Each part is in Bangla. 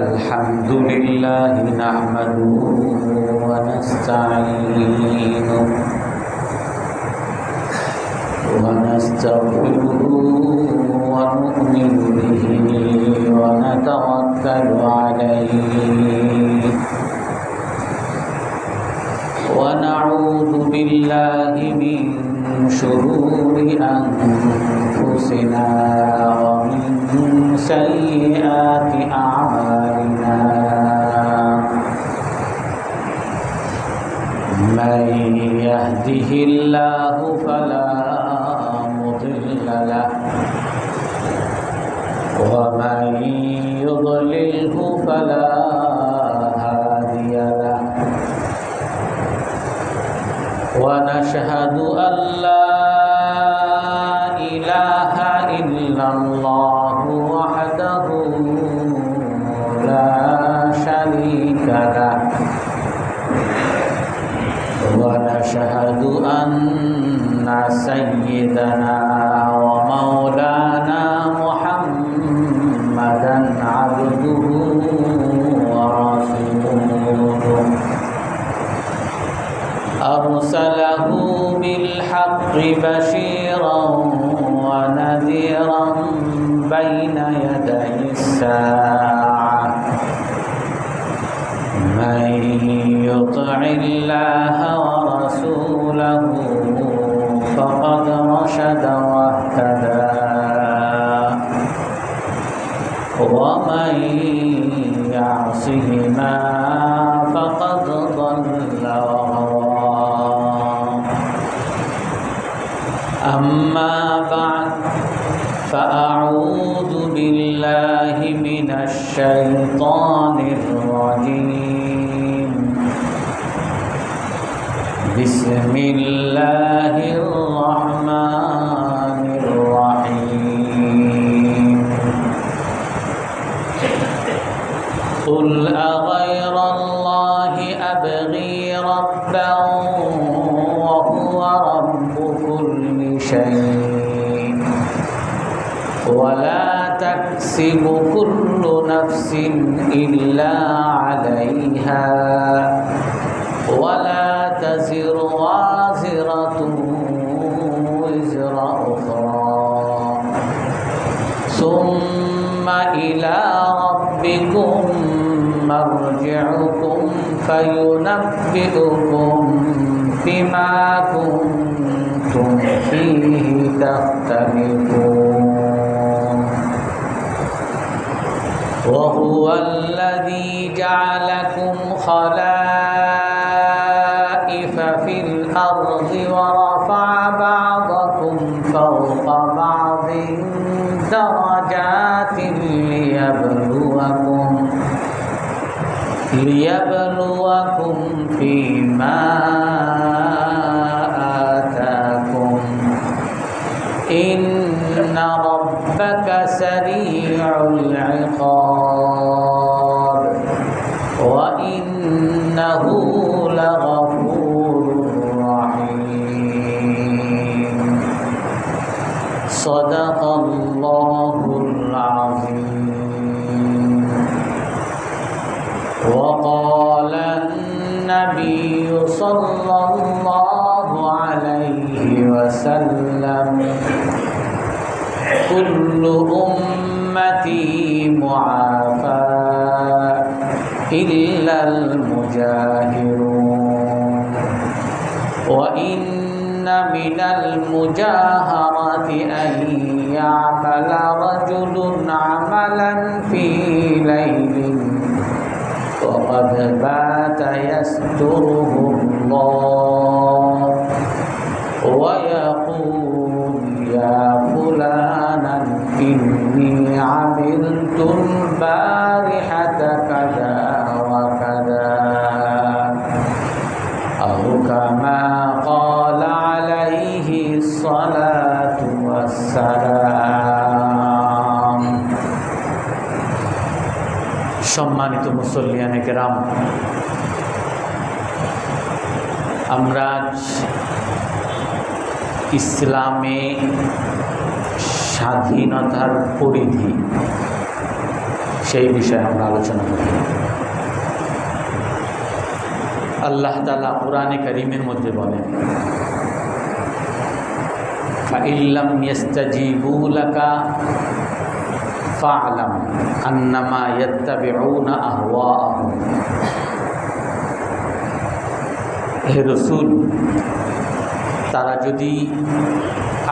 الحمد لله نحمده ونستعينه ونستغفره ونؤمن به ونتوكل عليه ونعوذ بالله من شرور أنفسنا ومن سيئات أعمالنا من يهده الله فلا مضل له ومن يضلله فلا هادي له ونشهد أن لا إله إلا الله وحده لا شريك له ونشهد أن سيدنا ومولانا محمدا عبده ورسوله أرسله بالحق بشيرا ونذيرا بين يدي الساعة من يطع الله ورسوله فقد رشد واهتدى ومن يعصهما فقد ضل وغوى أما بعد فأعوذ بالله من الشيطان الرجيم بسم الله الرحمن الرحيم قل أغير الله أبغي ربا وهو رب كل شيء ولا تكسب كل نفس إلا عليها ولا تزر وازرة وزر أخرى ثم إلى ربكم مرجعكم فينبئكم بما كنتم فيه تختلفون وهو الذي جعلكم خلائف في الأرض ورفع بعضكم فوق بعض درجات ليبلوكم فيما آتاكم إن ربك سريع العقاب وإنه لغفور رحيم صدق الله العظيم وقال النبي صلى الله عليه وسلم كل أمتي معافى إلا المجاهرون وإن من المجاهرة أن يعمل رجل عملا في ليل وقد بات يستره الله ويقول يا فلانا إني عملت البارحة كذا وكذا أو كما قال عليه الصلاة والسلام সম্মানিত মুসল্লিয়ানে কেরাম, আমরা ইসলামে স্বাধীনতার পরিধি, সেই বিষয়ে আমরা আলোচনা করি। আল্লাহ তাআলা কুরআনে কারীমের মধ্যে বলেন, ফাইল্লাম ইয়াস্তাজিবু লাকা ফা'লাম আন্নামা ইয়াত্তাবিউনা আহওয়াআহুম। হে রাসূল, তারা যদি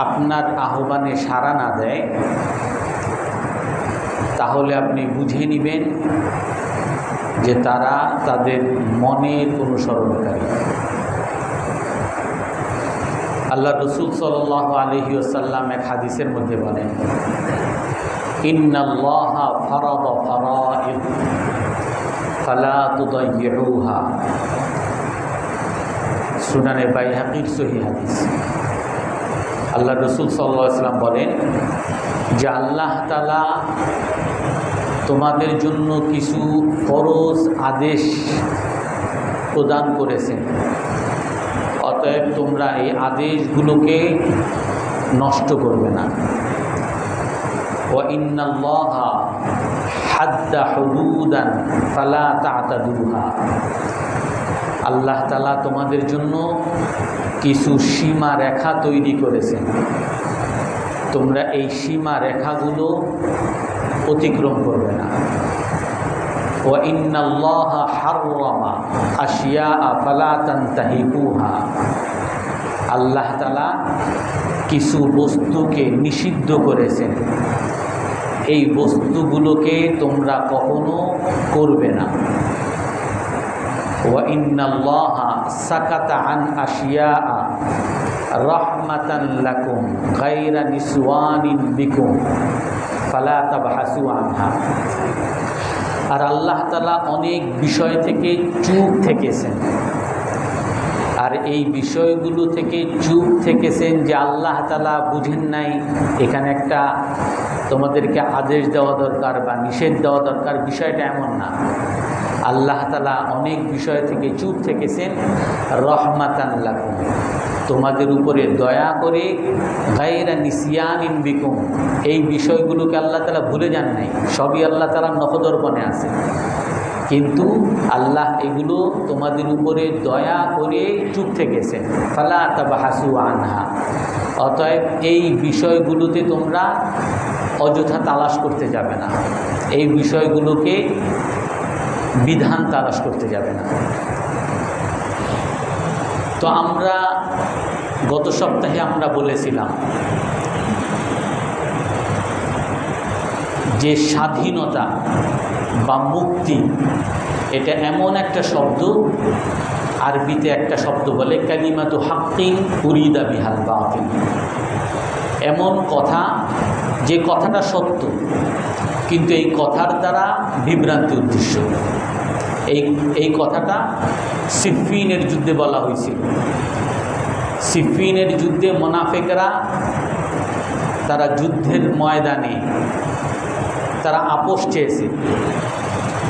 আপনার আহ্বানে সাড়া না দেয় তাহলে আপনি বুঝে নেবেন যে তারা তাদের মনের অনুসরণকারী। আল্লাহ রাসূল সাল্লাল্লাহু আলাইহি ওয়াসাল্লাম এক হাদিসের মধ্যে বলেন, ইন্নাল্লাহা ফারাদা ফারাইদ ফালা তুদাইয়ুহা। সুনানে বাইহাকির সহিহ হাদিস। আল্লাহ রাসূল সাল্লাল্লাহু আলাইহি ওয়াসাল্লাম বলেন যে আল্লাহ তাআলা তোমাদের জন্য কিছু ফরজ আদেশ প্রদান করেছেন, অতএব তোমরা এই আদেশগুলোকে নষ্ট করবে না। ওয়া ইন্নাল্লাহা হাদ্দা হুদুদান ফালা তা'তাদুহা। আল্লাহ তাআলা তোমাদের জন্য কিছু সীমা রেখা তৈরি করেছেন, তোমরা এই সীমা রেখাগুলো অতিক্রম করবে না। ওয়া ইন্নাল্লাহা হাররামা আশিয়াআ ফালা তানতাহিকুহা। আল্লাহ তাআলা কিছু বস্তুকে নিষিদ্ধ করেছেন, এই বস্তুগুলোকে তোমরা কখনো করবে না। ওয়া ইন্নাল্লাহা সাকাতা আন আশিয়াআ রাহমাতান লাকুম গায়রা নিসওয়ানিন বিকুম ফালা তাবহাসু আনহা। আর আল্লাহ তাআলা অনেক বিষয় থেকে চুপ থেকেছেন, আর এই বিষয়গুলো থেকে চুপ থেকেছেন যে আল্লাহ তাআলা বুঝেন নাই এখানে একটা তোমাদেরকে আদেশ দেওয়া দরকার বা নিষেধ দেওয়া দরকার, বিষয়টা এমন না। আল্লাহ তাআলা অনেক বিষয় থেকে চুপ থেকেছেন রহমাতান লাকুম, তোমাদের উপরে দয়া করে, গায়রা নিসিয়ানিন বিকুম, এই বিষয়গুলোকে আল্লাহ তাআলা ভুলে যান নাই, সবই আল্লাহ তাআলা নখদর্পণে আছে, কিন্তু আল্লাহ এগুলো তোমাদের উপরে দয়া করে চুপ থেকেছেন। ফালা তাবহাসু আনহা। অতএব এই বিষয়গুলোতে তোমরা অযথা তালাশ করতে যাবে না, এই বিষয়গুলোকে বিধান তালাশ করতে যাবে না। তো আমরা গত সপ্তাহে আমরা বলেছিলাম যে স্বাধীনতা বা মুক্তি এটা এমন একটা শব্দ, আরবিতে একটা শব্দ বলে কালিমাতু হাক্কিন উরিদা বিহাল বাতিল। এমন কথা যে কথাটা সত্য কিন্তু এই কথার দ্বারা বিভ্রান্তি উদ্দেশ্য। এই কথাটা সিফিনের যুদ্ধে বলা হয়েছিল। সিফিনের যুদ্ধে মুনাফিকরা তারা যুদ্ধের ময়দানে তারা আপোষ চেয়েছে।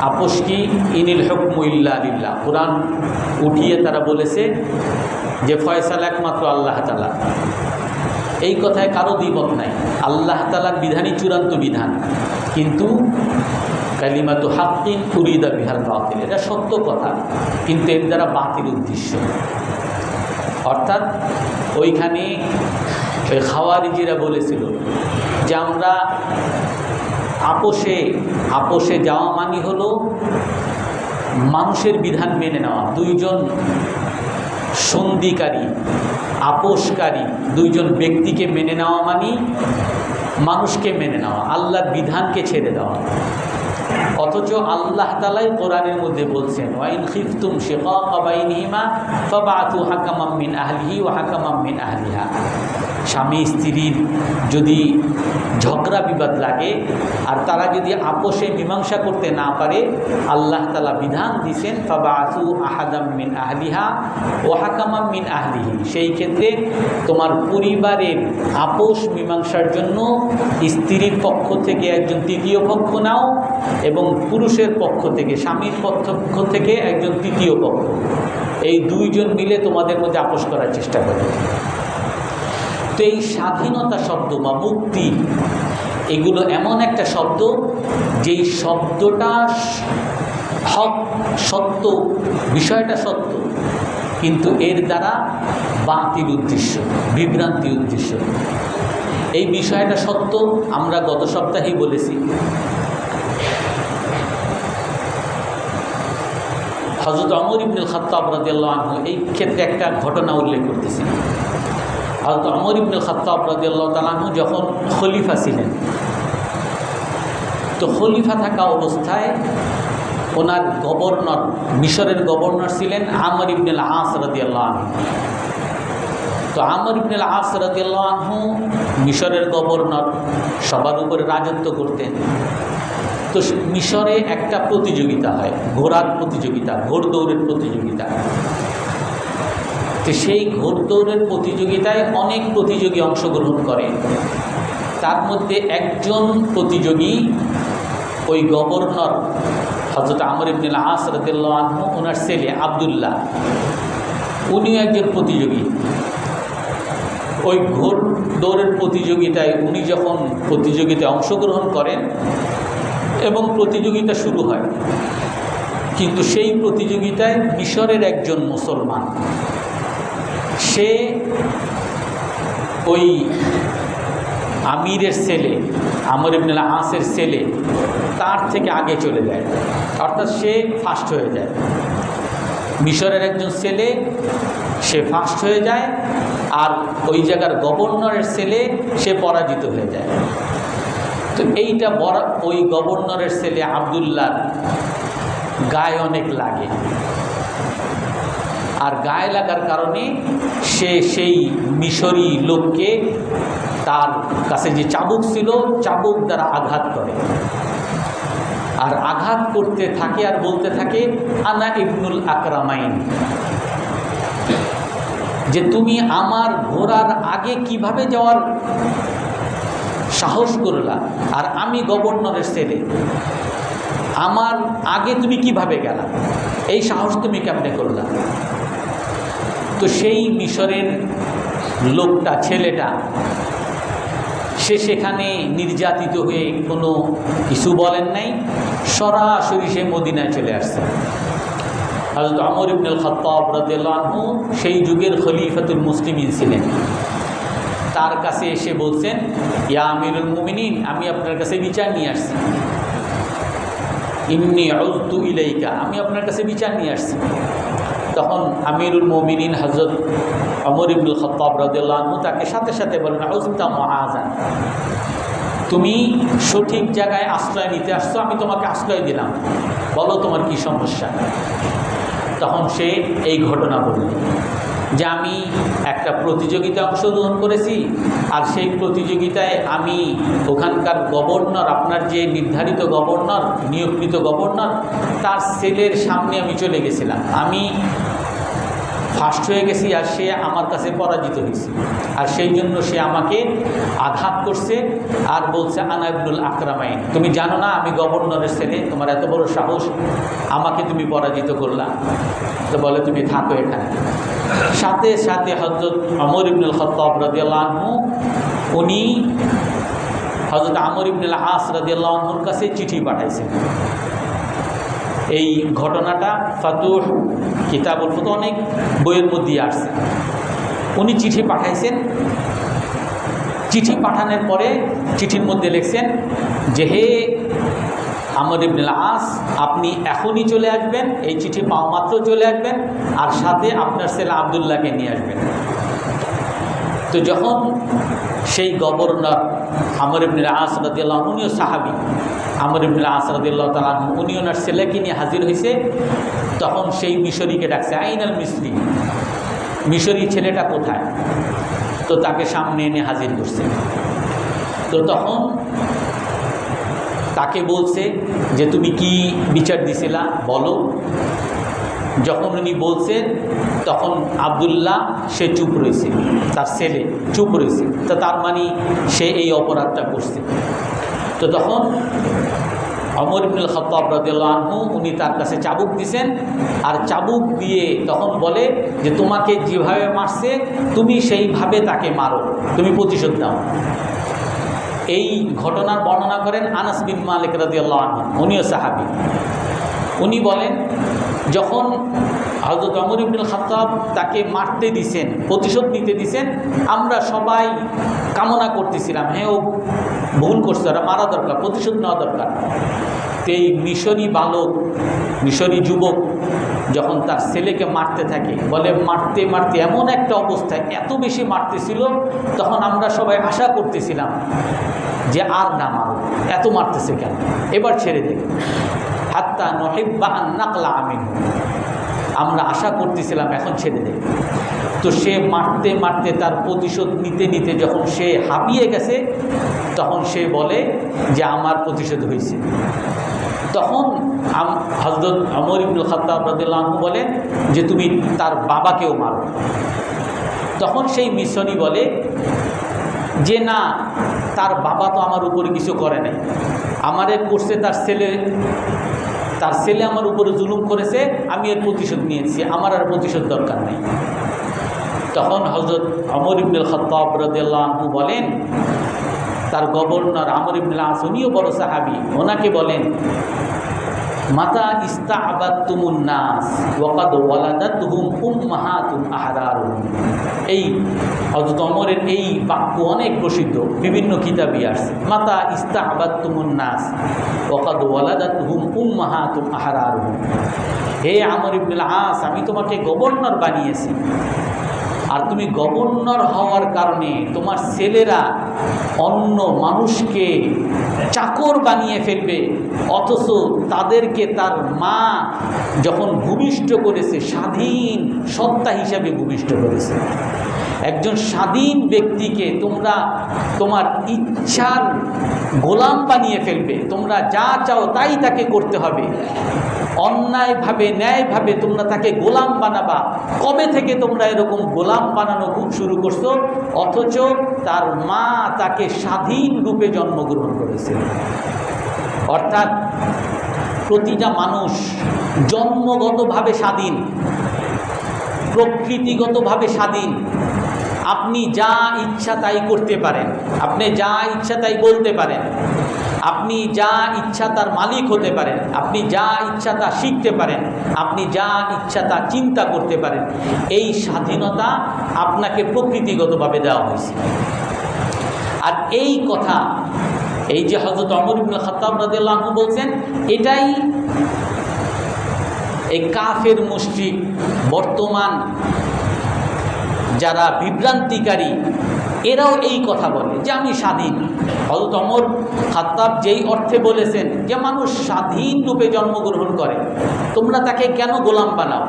আপোষ কি? ইনিল হুকমু ইল্লা লিল্লাহ। কুরআন উঠিয়ে তারা বলেছে যে ফয়সালা একমাত্র আল্লাহ তাআলা। এই কথায় কারো দ্বিমত নাই, আল্লাহ তাআলার বিধানই চূড়ান্ত বিধান, কিন্তু কালিমাতু হাক্কিন উরিদা বিহাল বাতিল, এটা সত্য কথা কিন্তু এর দ্বারা বাতিল উদ্দেশ্য। অর্থাৎ ওইখানে ওই খাওয়ারিজিরা বলেছিল যে আমরা আপোষে যাওয়া মানে হলো মানুষের বিধান মেনে নেওয়া। দুইজন সন্ধিকারী, আপোষকারী দুইজন ব্যক্তিকে মেনে নেওয়া মানে মানুষকে মেনে নেওয়া, আল্লাহর বিধানকে ছেড়ে দেওয়া। অথচ আল্লাহ তাআলাই কোরআনের মধ্যে বলছেন ওয়াইন খিফতুম শিকাকা বাইনিহিমা ফাবআতু হাকামান মিন আহলিহি ওয়া হাকামান মিন আহলিহা। স্বামী স্ত্রীর যদি ঝগড়া বিবাদ লাগে আর তারা যদি আপোষে মীমাংসা করতে না পারে, আল্লাহ তাআলা বিধান দিয়েছেন ফাবআতু আহাদাম মিন আহলিহা ওয়া হাকামান মিন আহলিহি। সেই ক্ষেত্রে তোমার পরিবারের আপোষ মীমাংসার জন্য স্ত্রীর পক্ষ থেকে একজন তৃতীয় পক্ষ নাও এবং পুরুষের পক্ষ থেকে, স্বামীর পক্ষ থেকে একজন তৃতীয় পক্ষ, এই দুইজন মিলে তোমাদের মধ্যে আপোষ করার চেষ্টা করে। তো এই স্বাধীনতা শব্দ বা মুক্তি এগুলো এমন একটা শব্দ যেই শব্দটা হক, সত্য, বিষয়টা সত্য, কিন্তু এর দ্বারা বাতিল উদ্দেশ্য, বিভ্রান্তি উদ্দেশ্য। এই বিষয়টা সত্য আমরা গত সপ্তাহেই বলেছি। হযরত ওমর ইবনুল খাত্তাব রাদিয়াল্লাহু আনহু এই ক্ষেত্রে একটা ঘটনা উল্লেখ করতেছেন। হযরত ওমর ইবনুল খাত্তাব রাদিয়াল্লাহু তাআলা আনহু যখন খলিফা ছিলেন, তো খলিফা থাকা অবস্থায় ওনার গভর্নর, মিশরের গভর্নর ছিলেন আমর ইবনুল আস রাদিয়াল্লাহু আনহু। তো আমর ইবনুল আস রাদিয়াল্লাহু আনহু মিশরের গভর্নর, সবার উপরে রাজত্ব করতেন। তো মিশরে একটা প্রতিযোগিতা হয়, ঘোড়ার প্রতিযোগিতা, ঘোড়দৌড়ের প্রতিযোগিতা। তো সেই ঘোড়দৌড়ের প্রতিযোগিতায় অনেক প্রতিযোগী অংশগ্রহণ করে। তার মধ্যে একজন প্রতিযোগী ওই গভর্নর হযরত আমর ইবনুল আস রাদিয়াল্লাহু আনহু, ওনার ছেলে আব্দুল্লাহ, উনিও একজন প্রতিযোগী। ওই ঘোড়দৌড়ের প্রতিযোগিতায় উনি যখন প্রতিযোগিতায় অংশগ্রহণ করেন এবং প্রতিযোগিতা শুরু হয়, কিন্তু সেই প্রতিযোগিতায় মিশরের একজন মুসলমান, সে ওই আমিরের ছেলে, আমর ইবনুল আসের ছেলে, তার থেকে আগে চলে যায়, অর্থাৎ সে ফার্স্ট হয়ে যায়। মিশরের একজন ছেলে সে ফার্স্ট হয়ে যায়, আর ওই জায়গার গভর্নরের ছেলে সে পরাজিত হয়ে যায়। তো এইটা ওই গভর্নরের ছেলে আব্দুল্লাহর গায়ে অনেক লাগে, আর গায়ে লাগার কারণে সে সেই মিশরি লোককে তার কাছে যে চাবুক ছিল, চাবুক দ্বারা আঘাত করে। আর আঘাত করতে থাকে আর বলতে থাকে, আনা ইবনুল আকরামাইন, যে তুমি আমার ঘোড়ার আগে কিভাবে যাওয়ার সাহস করলা, আর আমি গভর্নরের ছেলে, আমার আগে তুমি কিভাবে গেলা, এই সাহস তুমি কেমনে করলা? তো সেই মিশরের লোকটা, ছেলেটা, সে সেখানে নির্যাতিত হয়ে কোনো কিছু বলেন নাই, সরাসরি সে মদিনায় চলে আসছে। হযরত ওমর ইবনুল খাত্তাব রাদিয়াল্লাহু আনহু সেই যুগের খলিফাতুল মুসলিমিন ছিলেন। তার কাছে এসে বলছেন, ইয়া আমিরুল মুমিনিন, আমি আপনার কাছে বিচার নিয়ে আসছি। ইন্নী উযতু ইলাইকা, আমি আপনার কাছে বিচার নিয়ে আসছি। তখন আমিরুল মুমিনিন হযরত ওমর ইবনুল খাত্তাব রাদিয়াল্লাহু আনহু তাকে সাথে সাথে বলেন, উযতা মুআযান, তুমি সঠিক জায়গায় আশ্রয় নিতে আসছো, আমি তোমাকে আশ্রয় দিলাম, বলো তোমার কি সমস্যা। তখন সে এই ঘটনা বলল যে আমি একটা প্রতিযোগিতায় অংশগ্রহণ করেছি, আর সেই প্রতিযোগিতায় আমি ওখানকার গভর্নর, আপনার যে নির্ধারিত গভর্নর, নিয়োগকৃত গভর্নর, তার ছেলের সামনে আমি চলে গেছিলাম, আমি ফার্স্ট হয়ে গেছি, আর সে আমার কাছে পরাজিত হয়েছে, আর সেই জন্য সে আমাকে আঘাত করছে আর বলছে, আনা ইবনুল আকরামাইন, তুমি জানো না আমি গভর্নরের ছেলে, তোমার এত বড় সাহস, আমাকে তুমি পরাজিত করলা। তো বলে, তুমি থাকো এখানে। সাথে সাথে হযরত ওমর ইবনুল খাত্তাব রাদিয়াল্লাহু আনহু, উনি হযরত আমর ইবনুল আস রাদিয়াল্লাহু আনহুর কাছে চিঠি পাঠাইছেন। এই ঘটনাটা ফাতুহ, কিতাবুল ফুতুহ, অনেক বইয়ের মধ্যে আসছে। উনি চিঠি পাঠাইছেন। চিঠি পাঠানোর পরে চিঠির মধ্যে লিখছেন যে, হে আমর ইবনুল আস, আপনি এখনই চলে আসবেন, এই চিঠি পাওয়া মাত্র চলে আসবেন, আর সাথে আপনার ছেলে আব্দুল্লাহকে নিয়ে আসবেন। তো যখন সেই গভর্নর আমর ইবনুল আস রাদিয়াল্লাহু আনহু, উনিও সাহাবী, আমর ইবনুল আস রাদিয়াল্লাহু তাআলা আনহু, উনি ওনার ছেলেকে নিয়ে হাজির হয়েছে। তখন সেই মিশরীকে ডাকছে, আইনাল মিসরি, মিশরী ছেলেটা কোথায়? তো তাকে সামনে এনে হাজির করছে। তো তখন তাকে বলছে যে, তুমি কি বিচার দিছিলা বলো। যখন উনি বলছেন, তখন আব্দুল্লাহ সে চুপ রয়েছে, তার ছেলে চুপ রয়েছে। তো তার মানে সে এই অপরাধটা করছে। তো তখন ওমর ইবনুল খাত্তাব রাদিয়াল্লাহু আনহু উনি তার কাছে চাবুক দিয়েছেন, আর চাবুক দিয়ে তখন বলে যে তোমাকে যেভাবে মারছে তুমি সেইভাবে তাকে মারো, তুমি প্রতিশোধ দাও। এই ঘটনার বর্ণনা করেন আনাস বিন মালিক রাদিয়াল্লাহু আনহু, উনিও সাহাবী। উনি বলেন যখন হযরত ওমর ইবনুল খাত্তাব তাকে মারতে দিছেন, প্রতিশোধ নিতে দিছেন, আমরা সবাই কামনা করতেছিলাম হ্যাঁ ও ভুল করছে, ওরা মারা দরকার, প্রতিশোধ নেওয়া দরকার। তো এই মিশরী বালক, মিশরী যুবক যখন তার ছেলেকে মারতে থাকে, বলে মারতে মারতে এমন একটা অবস্থায় এত বেশি মারতেছিল, তখন আমরা সবাই আশা করতেছিলাম যে আর না মারো, এত মারতেছে কেন, এবার ছেড়ে দেব। হাত্তা নহিব্বা আন নাকলা আমিনহু, আমরা আশা করতেছিলাম এখন ছেড়ে দেব। তো সে মারতে মারতে তার প্রতিশোধ নিতে নিতে যখন সে হাঁপিয়ে গেছে, তখন সে বলে যে আমার প্রতিশোধ হয়েছে। তখন হযরত ওমর ইবনুল খাত্তাব রাদিয়াল্লাহু আনহু বলেন যে তুমি তার বাবাকেও মারো। তখন সেই মিশরী বলে যে না, তার বাবা তো আমার উপরে কিছু করে নাই, আমারে করছে তার ছেলে আমার উপরে জুলুম করেছে, আমি এর প্রতিশোধ নিয়েছি, আমার আর প্রতিশোধ দরকার নেই। তখন হযরত ওমর ইবনুল খাত্তাব রাদিয়াল্লাহু আনহু বলেন, তার গভর্নর আমর ইবনুল আস, উনিও বড় সাহাবী, ওনাকে বলেন মাতা ইস্তাআবাতুমুন নাস ওয়াকাদ ওয়ালাদাতুহুম উম্মাহাতুম আহরারুহুম। এই হযরত ওমরের এই বাক্য অনেক প্রসিদ্ধ, বিভিন্ন কিতাবে আসছে। মাতা ইস্তাআবাতুমুন নাস ওয়াকাদ ওয়ালাদাতুহুম উম্মাহাতুম আহরারুহুম। হে আমর ইবনুল আস, আমি তোমাকে গভর্নর বানিয়েছি, আর তুমি গভর্নর হওয়ার কারণে তোমার ছেলেরা অন্য মানুষকে চাকর বানিয়ে ফেলবে, অথচ তাদেরকে তার মা যখন ভূমিষ্ঠ করেছে স্বাধীন সত্তা হিসাবে ভূমিষ্ঠ করেছে। একজন স্বাধীন ব্যক্তিকে তোমরা তোমার ইচ্ছার গোলাম বানিয়ে ফেলবে, তোমরা যা চাও তাই তাকে করতে হবে, অন্যায়ভাবে ন্যায়ভাবে তোমরা তাকে গোলাম বানাবা। কবে থেকে তোমরা এরকম গোলাম বানানো শুরু করছো, অথচ তার মা তাকে স্বাধীন রূপে জন্মগ্রহণ করেছে। অর্থাৎ প্রতিটা মানুষ জন্মগতভাবে স্বাধীন, প্রকৃতিগতভাবে স্বাধীন। আপনি যা ইচ্ছা তাই করতে পারেন, আপনি যা ইচ্ছা তাই বলতে পারেন, আপনি যা ইচ্ছা তার মালিক হতে পারেন, আপনি যা ইচ্ছা তা শিখতে পারেন, আপনি যা ইচ্ছা তা চিন্তা করতে পারেন। এই স্বাধীনতা আপনাকে প্রকৃতিগতভাবে দেওয়া হয়েছে। আর এই কথা এই যে হযরত ওমর ইবনে খাত্তাব রাদিয়াল্লাহু আনহু বলছেন, এটাই এই কাফের মুশরিক বর্তমান যারা বিভ্রান্তিকারী, এরাও এই কথা বলে যে আমি স্বাধীন। হযরত ওমর খাত্তাব যেই অর্থে বলেছেন যে মানুষ স্বাধীন রূপে জন্মগ্রহণ করে, তোমরা তাকে কেন গোলাম বানাও,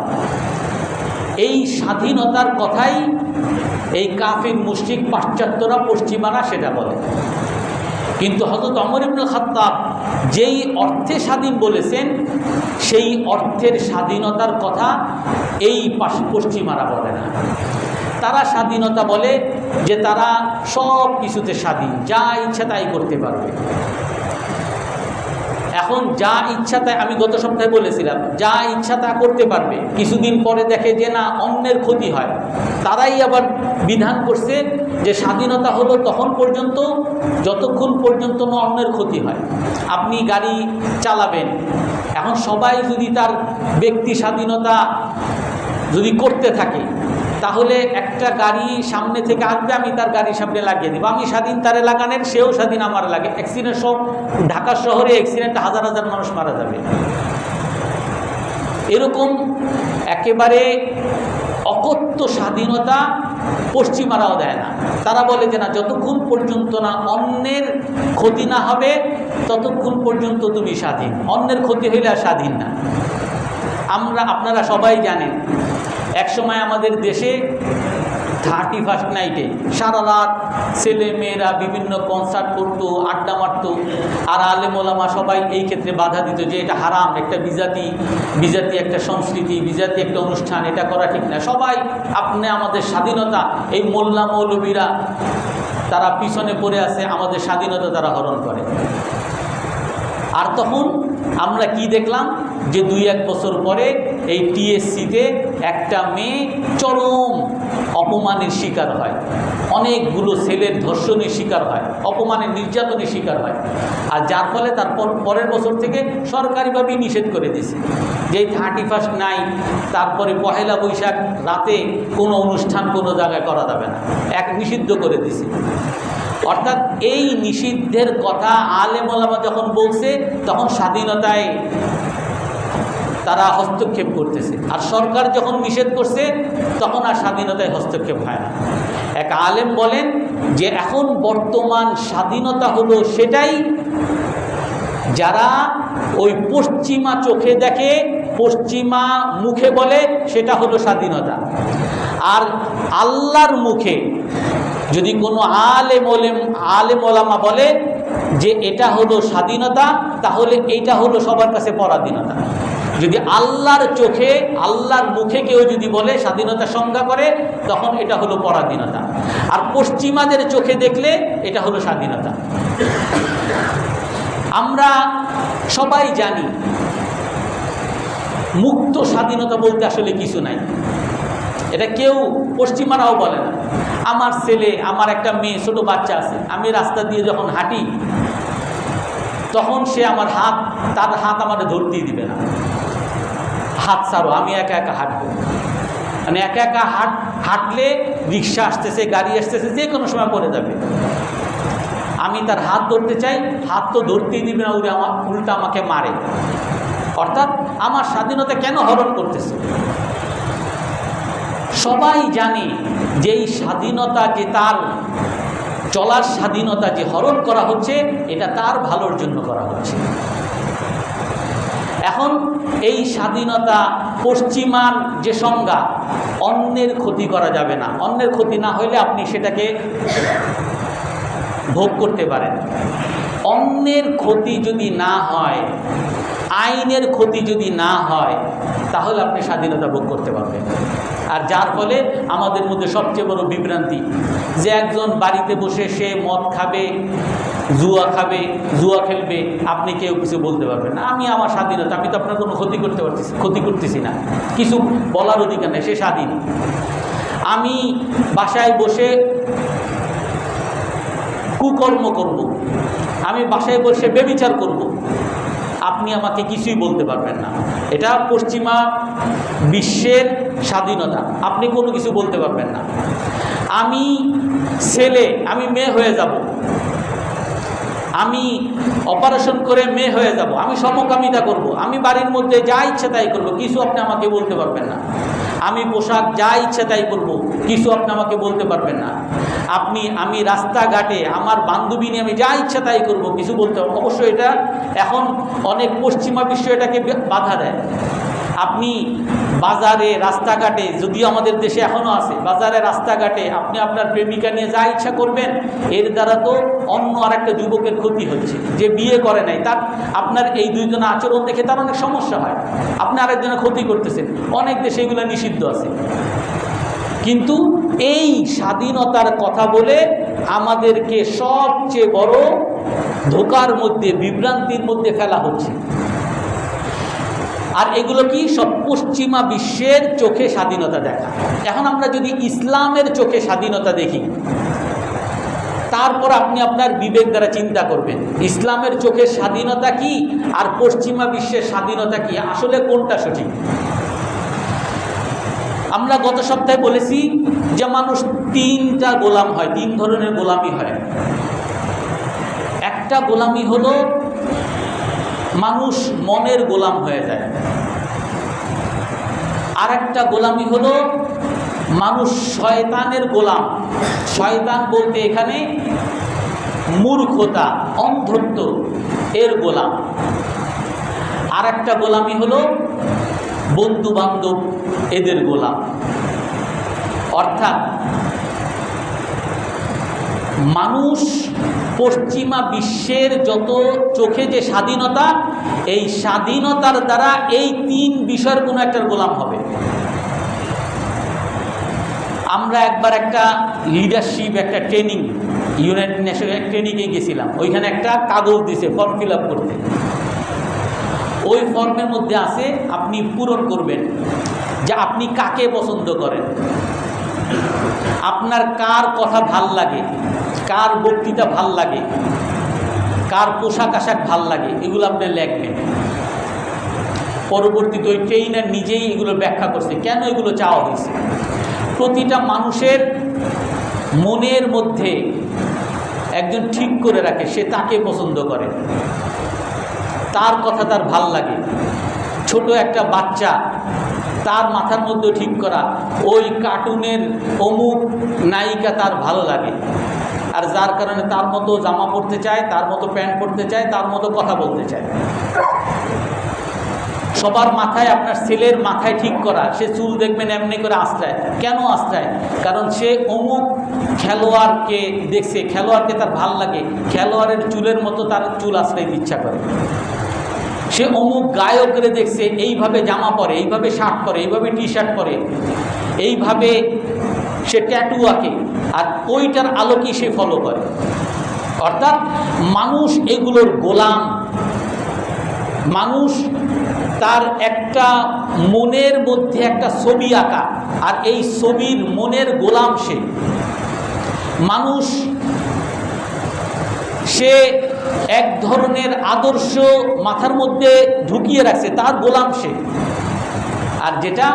এই স্বাধীনতার কথাই এই কাফির মুশরিক পাশ্চাত্যরা পশ্চিমারা সেটা বলে। কিন্তু হযরত ওমর ইবনুল খাত্তাব যেই অর্থে স্বাধীন বলেছেন, সেই অর্থের স্বাধীনতার কথা এই পশ্চিমারা বলে না। তারা স্বাধীনতা বলে যে তারা সব কিছুতে স্বাধীন, যা ইচ্ছা তাই করতে পারবে। এখন যা ইচ্ছা তাই, আমি গত সপ্তাহে বলেছিলাম, যা ইচ্ছা তা করতে পারবে, কিছুদিন পরে দেখে যে না অন্যের ক্ষতি হয়, তারাই আবার বিধান করছে যে স্বাধীনতা হলো তখন পর্যন্ত যতক্ষণ পর্যন্ত না অন্যের ক্ষতি হয়। আপনি গাড়ি চালাবেন, এখন সবাই যদি তার ব্যক্তি স্বাধীনতা যদি করতে থাকে, তাহলে একটা গাড়ি সামনে থেকে আসবে, আমি তার গাড়ির সামনে লাগিয়ে দিব, আমি স্বাধীন তারে লাগানোর, সেও স্বাধীন আমার লাগে। অ্যাক্সিডেন্ট সব ঢাকা শহরে অ্যাক্সিডেন্টে হাজার হাজার মানুষ মারা যাবে। এরকম একেবারে অকথ্য স্বাধীনতা পশ্চিমারাও দেয় না। তারা বলে যে না, যতক্ষণ পর্যন্ত না অন্যের ক্ষতি না হবে ততক্ষণ পর্যন্ত তুমি স্বাধীন, অন্যের ক্ষতি হইলে আর স্বাধীন না। আপনারা সবাই জানেন, একসময় আমাদের দেশে 31st নাইটে সারা রাত ছেলে মেয়েরা বিভিন্ন কনসার্ট করতো, আড্ডা মারতো, আর আলেম ওলামা সবাই এই ক্ষেত্রে বাধা দিত যে এটা হারাম, একটা বিজাতি একটা সংস্কৃতি, বিজাতি একটা অনুষ্ঠান, এটা করা ঠিক না। সবাই আমাদের স্বাধীনতা, এই মোল্লা মৌলবীরা তারা পিছনে পড়ে আছে, আমাদের স্বাধীনতা তারা হরণ করে। আর তখন আমরা কি দেখলাম যে 2-1 বছর পরে এই টিএসসিতে একটা মেয়ে চরম অপমানের শিকার হয়, অনেকগুলো ছেলের ধর্ষণের শিকার হয়, অপমানের নির্যাতনের শিকার হয়। আর যার ফলে তারপর পরের বছর থেকে সরকারিভাবেই নিষেধ করে দিয়েছে যে 31 নাই, তারপরে 1 বৈশাখ রাতে কোনো অনুষ্ঠান কোনো জায়গায় করা যাবে না, নিষিদ্ধ করে দিয়েছে। অর্থাৎ এই নিষিদ্ধের কথা আলেম ওলামা যখন বলছে তখন স্বাধীনতায় তারা হস্তক্ষেপ করতেছে, আর সরকার যখন নিষেধ করছে তখন আর স্বাধীনতায় হস্তক্ষেপ হয় না। এক আলেম বলেন যে এখন বর্তমান স্বাধীনতা হলো সেটাই যারা ওই পশ্চিমা চোখে দেখে, পশ্চিমা মুখে বলে সেটা হলো স্বাধীনতা। আর আল্লাহর মুখে যদি কোনো আলেম ওলামা বলে যে এটা হলো স্বাধীনতা, তাহলে এইটা হলো সবার কাছে পরাধীনতা। যদি আল্লাহর চোখে, আল্লাহর মুখে কেউ যদি বলে স্বাধীনতা সংজ্ঞা করে, তখন এটা হলো পরাধীনতা। আর পশ্চিমাদের চোখে দেখলে এটা হলো স্বাধীনতা। আমরা সবাই জানি মুক্ত স্বাধীনতা বলতে আসলে কিছু নাই, এটা কেউ পশ্চিমারাও বলে না। আমার ছেলে, আমার একটা মেয়ে, ছোট বাচ্চা আছে, আমি রাস্তা দিয়ে যখন হাঁটি তখন সে আমার তার হাত আমার ধরতেই দিবে না, হাত ছাড়ো, আমি একা একা হাঁটবো। মানে একা একা হাঁটলে রিক্সা আসতেছে, গাড়ি আসতেছে, যে কোনো সময় পড়ে যাবে। আমি তার হাত ধরতে চাই, হাত তো ধরতেই দিবে না, উল্টা আমাকে মারে। অর্থাৎ আমার স্বাধীনতা কেন হরণ করতেছে? সবাই জানে যে এই স্বাধীনতা, যে তার চলার স্বাধীনতা যে হরণ করা হচ্ছে, এটা তার ভালোর জন্য করা হচ্ছে। এখন এই স্বাধীনতা পশ্চিমার যে সংজ্ঞা, অন্যের ক্ষতি করা যাবে না, অন্যের ক্ষতি না হলে আপনি সেটাকে ভোগ করতে পারেন। অন্যের ক্ষতি যদি না হয়, আইনের ক্ষতি যদি না হয়, তাহলে আপনি স্বাধীনতা ভোগ করতে পারবেন। আর যার ফলে আমাদের মধ্যে সবচেয়ে বড় বিভ্রান্তি যে একজন বাড়িতে বসে সে মদ খাবে, জুয়া খাবে, জুয়া খেলবে, আপনি কেউ কিছু বলতে পারবেন না। আমি আমার স্বাধীনতা, আমি তো আপনার কোনো ক্ষতি করতেছি না, কিছু বলার অধিকার নেই, সে স্বাধীন। আমি বাসায় বসে কুকর্ম করব, আমি বাসায় বসে ব্যভিচার করব, আপনি আমাকে কিছুই বলতে পারবেন না। এটা পশ্চিমা বিশ্বের স্বাধীনতা, আপনি কোনো কিছু বলতে পারবেন না। আমি ছেলে, আমি মেয়ে হয়ে যাব, আমি অপারেশন করে মেয়ে হয়ে যাব, আমি সমকামিতা করব, আমি বাড়ির মধ্যে যা ইচ্ছে তাই করব, কিছু আপনি আমাকে বলতে পারবেন না। আমি পোশাক যা ইচ্ছে তাই করব, কিছু আপনি আমাকে বলতে পারবেন না। আমি রাস্তাঘাটে আমার বান্ধবী নিয়ে আমি যা ইচ্ছা তাই করব, কিছু বলতে পারবো। অবশ্যই এটা এখন অনেক পশ্চিমা বিশ্ব এটাকে বাধা দেয়। আপনি বাজারে, রাস্তাঘাটে, যদিও আমাদের দেশে এখনও আছে, বাজারে রাস্তাঘাটে আপনি আপনার প্রেমিকা নিয়ে যা ইচ্ছা করবেন, এর দ্বারা তো অন্য আরেকটা যুবকের ক্ষতি হচ্ছে যে বিয়ে করে নাই, তার আপনার এই দুইজনের আচরণ দেখে তার অনেক সমস্যা হয়, আপনি আরেকজনের ক্ষতি করতেছেন। অনেক দেশে এগুলো নিষিদ্ধ আছে। কিন্তু এই স্বাধীনতার কথা বলে আমাদেরকে সবচেয়ে বড় ধোকার মধ্যে, বিভ্রান্তির মধ্যে ফেলা হচ্ছে। আর এগুলো কি সব পশ্চিমা বিশ্বের চোখে স্বাধীনতা দেখা। এখন আমরা যদি ইসলামের চোখে স্বাধীনতা দেখি, তারপর আপনি আপনার বিবেক দ্বারা চিন্তা করবেন ইসলামের চোখে স্বাধীনতা কি আর পশ্চিমা বিশ্বের স্বাধীনতা কি, আসলে কোনটা সঠিক। আমরা গত সপ্তাহে বলেছি যে মানুষ 3টা গোলাম হয়, 3 ধরনের গোলামি হয়। একটা গোলামি হলো মানুষ মনের গোলাম হয়ে যায়, আর একটা গোলামি হলো মানুষ শয়তানের গোলাম। শয়তান বলতে এখানে মূর্খতা, অন্ধত্ব এর গোলাম। আর একটা গোলামি হলো বন্ধু বান্ধব এদের গোলাম। অর্থাৎ মানুষ পশ্চিমা বিশ্বের যত চোখে যে স্বাধীনতা, এই স্বাধীনতার দ্বারা এই 3 বিষয়ের কোনো একটার গোলাম হবে। আমরা একবার একটা লিডারশিপ, একটা ট্রেনিং, ইউনাইটেড নেশনের ট্রেনিংয়ে গেছিলাম। ওইখানে একটা কাগজ দিছে ফর্ম ফিল আপ করতে। ওই ফর্মের মধ্যে আছে, আপনি পূরণ করবেন যে আপনি কাকে পছন্দ করেন, আপনার কার কথা ভাল লাগে, কার বক্তৃতা ভাল লাগে, কার পোশাক আশাক ভাল লাগে, এগুলো আপনি লিখবেন। পরবর্তীতে ওই ট্রেইনার নিজেই এগুলো ব্যাখ্যা করছে কেন এগুলো চাওয়া হয়েছে। প্রতিটা মানুষের মনের মধ্যে একজন ঠিক করে রাখে সে তাকে পছন্দ করে, তার কথা তার ভাল লাগে। ছোট একটা বাচ্চা, তার মাথার মধ্যে ঠিক করা ওই কার্টুনের অমুক নায়িকা তার ভালো লাগে, আর যার কারণে তার মতো জামা পরতে চায়, তার মতো প্যান্ট পরতে চায়, তার মতো কথা বলতে চায়। সবার মাথায়, আপনার ছেলের মাথায় ঠিক করা, সে চুল দেখবেন এমনি করে আশ্রয়। কেন আশ্রয়? কারণ সে অমুক খেলোয়াড়কে দেখছে, খেলোয়াড়কে তার ভাল লাগে, খেলোয়াড়ের চুলের মতো তার চুল আশ্রয় ইচ্ছা করে। সে অমুক গায়করে দেখছে এইভাবে জামা পরে, এইভাবে শার্ট পরে, এইভাবে টি শার্ট পরে, এইভাবে সে ট্যাটু আঁকে, আর ওইটার আলোকেই সে ফলো করে। অর্থাৎ মানুষ এগুলোর গোলাম। মানুষ তার একটা মনের মধ্যে একটা ছবি আঁকা, আর এই ছবির মনের গোলাম সে। মানুষ সে এক ধরনের আদর্শ মাথার মধ্যে ঢুকিয়ে রাখছে, তার গোলাম সে। আর যেটা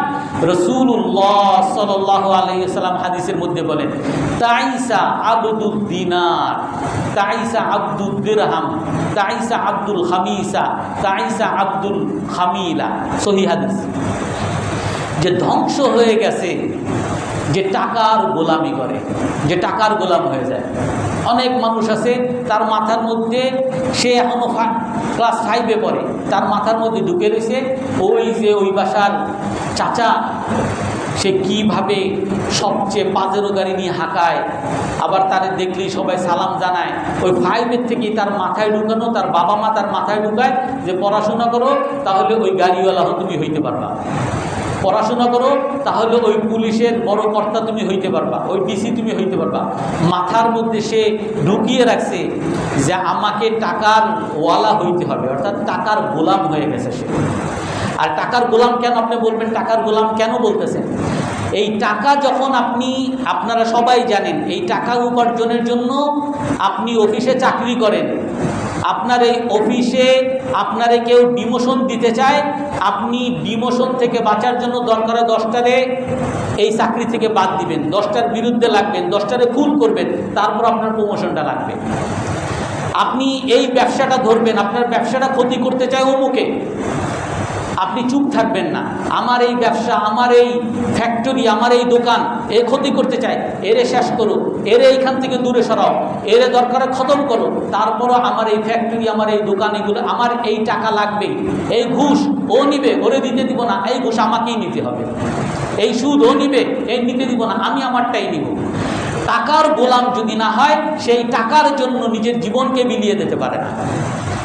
রাসূলুল্লাহ সাল্লাল্লাহু আলাইহি ওয়াসাল্লাম হাদিসের মধ্যে বলেন, তাইসা আবদুদ দিনার, তাইসা আবদুদ দিরহাম, তাইসা আব্দুল খামিসা, তাইসা আব্দুল খামিলা। সহিহ হাদিস। যে ধ্বংস হয়ে গেছে যে টাকার গোলামি করে, যে টাকার গোলাম হয়ে যায়। অনেক মানুষ আছে তার মাথার মধ্যে, সে এখনো ক্লাস 5-এ পড়ে, তার মাথার মধ্যে ঢুকে রয়েছে ওই যে ওই বাসার চাচা সে কিভাবে সবচেয়ে পাজেরো গাড়ি নিয়ে হাঁকায়, আবার তাদের দেখলেই সবাই সালাম জানায়। ওই 5-এর থেকেই তার মাথায় ঢুকানো, তার বাবা মা তার মাথায় ঢুকায় যে পড়াশোনা করো তাহলে ওই গাড়িওয়ালা তুমি হইতে পারবা, পড়াশোনা করো তাহলে ওই পুলিশের বড় কর্তা তুমি হইতে পারবা, ওই ডিসি তুমি হইতে পারবা। মাথার মধ্যে সে ঢুকিয়ে রাখছে যে আমাকে টাকার ওয়ালা হইতে হবে, অর্থাৎ টাকার গোলাম হয়ে গেছে সে। আর টাকার গোলাম কেন? আপনি বলবেন টাকার গোলাম কেন বলতেছেন? এই টাকা যখন আপনারা সবাই জানেন, এই টাকা উপার্জনের জন্য আপনি অফিসে চাকরি করেন, আপনার এই অফিসে আপনারে কেউ ডিমোশন দিতে চায়, আপনি ডিমোশন থেকে বাঁচার জন্য দরকারে 10টারে এই চাকরি থেকে বাদ দিবেন, 10টার বিরুদ্ধে লাগবেন, 10টারে খুন করবেন, তারপর আপনার প্রমোশনটা লাগবে। আপনি এই ব্যবসাটা ধরবেন, আপনার ব্যবসাটা ক্ষতি করতে চায় অমুকে, আপনি চুপ থাকবেন না। আমার এই ব্যবসা, আমার এই ফ্যাক্টরি, আমার এই দোকান এ ক্ষতি করতে চায়, এরে শেষ করো, এরে এইখান থেকে দূরে সরাও, এরে দরকারে খতম করো, তারপরও আমার এই ফ্যাক্টরি, আমার এই দোকান, এগুলো আমার এই টাকা লাগবেই। এই ঘুষ ও নিবে, ওরে দিতে দিব না, এই ঘুষ আমাকেই নিতে হবে। এই সুদ ও নিবে, এই নিতে দিব না, আমি আমারটাই নিব। টাকার গোলাম যদি না হয়, সেই টাকার জন্য নিজের জীবনকে বিলিয়ে দিতে পারে না,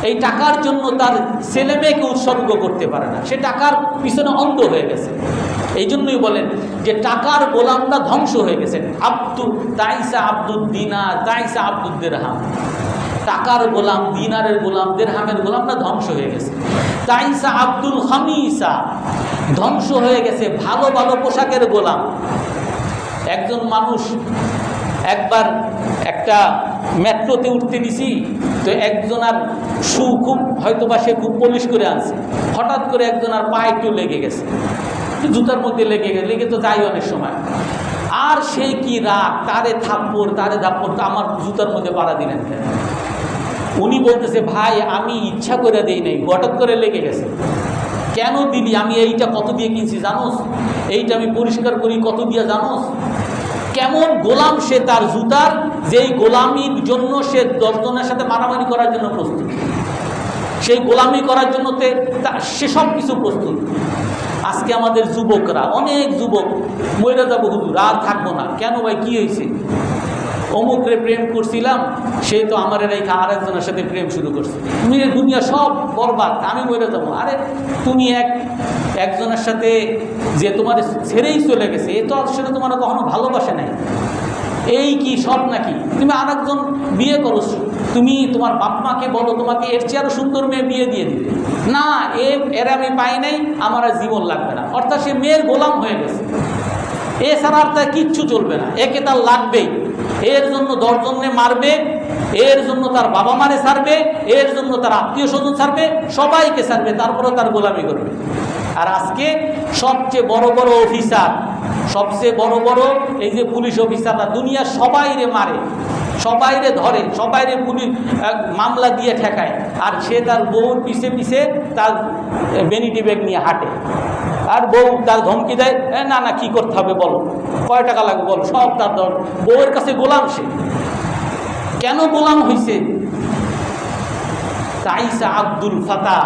এই টাকার জন্য তার ছেলে মেয়েকে উৎসর্গ করতে পারে না, সে টাকার পিছনে অন্ধ হয়ে গেছে। এই জন্যই বলেন যে টাকার গোলামরা ধ্বংস হয়ে গেছে। তাইসা আব্দুদ দিনার, তাইসা আব্দুদ দিরহাম। টাকার গোলাম, দিনারের গোলাম, দিরহামের গোলামরা ধ্বংস হয়ে গেছে। তাইসা আব্দুল খামিসা, ধ্বংস হয়ে গেছে ভালো ভালো পোশাকের গোলাম। একজন মানুষ একবার একটা মেট্রোতে উঠতে দিছি, তো একজনার শু খুব হয়তোবা সে খুব পলিশ করে আনছে, হঠাৎ করে একজনার পায়ে একটু লেগে গেছে, জুতার মধ্যে লেগে তো যাই অনেক সময়। আর সে কি রাগ, তারে থাপ্পড়, তারে ধাপ্পড়, আমার জুতার মধ্যে পাড়া দিলেন কেন? উনি বলতেছে, ভাই আমি ইচ্ছা করে দেই নাই, হঠাৎ করে লেগে গেছে। কেন দিলি? আমি এইটা কত দিয়ে কিনছি জানোস? এইটা আমি পরিষ্কার করি কত দিয়ে জানোস? কেমন গোলাম সে তার জুতার, যেই গোলামির জন্য সে 10 জনের সাথে মারামারি করার জন্য প্রস্তুত, সেই গোলামি করার জন্য সে সব কিছু প্রস্তুত। আজকে আমাদের যুবকরা, অনেক যুবক মরে যাবো হুজুর, আর থাকবো না। কেন ভাই, কি হয়েছে? অমুকরে প্রেম করছিলাম, সে তো আমার রেখা আর একজনের সাথে প্রেম শুরু করছে, তুমি দুনিয়া সব বরবাদ, আমি মরে যাবো। আরে তুমি একজনের সাথে যে তোমার ছেড়েই চলে গেছে, এ তো আসলে তোমার কখনো ভালোবাসে নাই, এই কি সব নাকি? তুমি আরেকজন বিয়ে করো, তুমি তোমার বাপ মাকে বলো তোমাকে এর চেয়ে আরো সুন্দর মেয়ে বিয়ে দিয়ে দিবে, না এর আমি পাই নাই, আমার আর জীবন লাগবে না। অর্থাৎ সে মেয়ের গোলাম হয়ে গেছে, এছাড়া আর তার কিচ্ছু চলবে না, একে তার লাগবেই। এর জন্য 10 জনে মারবে, এর জন্য তার বাবা মারে ছাড়বে, এর জন্য তার আত্মীয় স্বজন ছাড়বে, সবাইকে ছাড়বে, তারপরেও তার গোলামি করবে। আর আজকে সবচেয়ে বড় বড় অফিসার, সবচেয়ে বড় বড় এই যে পুলিশ অফিসাররা দুনিয়ার সবাইরে মারে, সবাইরে ধরে, সবাইরে পুলিশ মামলা দিয়ে ঠেকায়, আর সে তার বউর পিছে পিছে তার ভ্যানিটি ব্যাগ নিয়ে হাঁটে। আর বউ তার ধমকি দেয়, না না কি করতে হবে বলো, কয় টাকা লাগবে বলো, সব তার বউয়ের কাছে গোলাম। সে কেন গোলাম হয়েছে? তাইসা আব্দুল ফাতা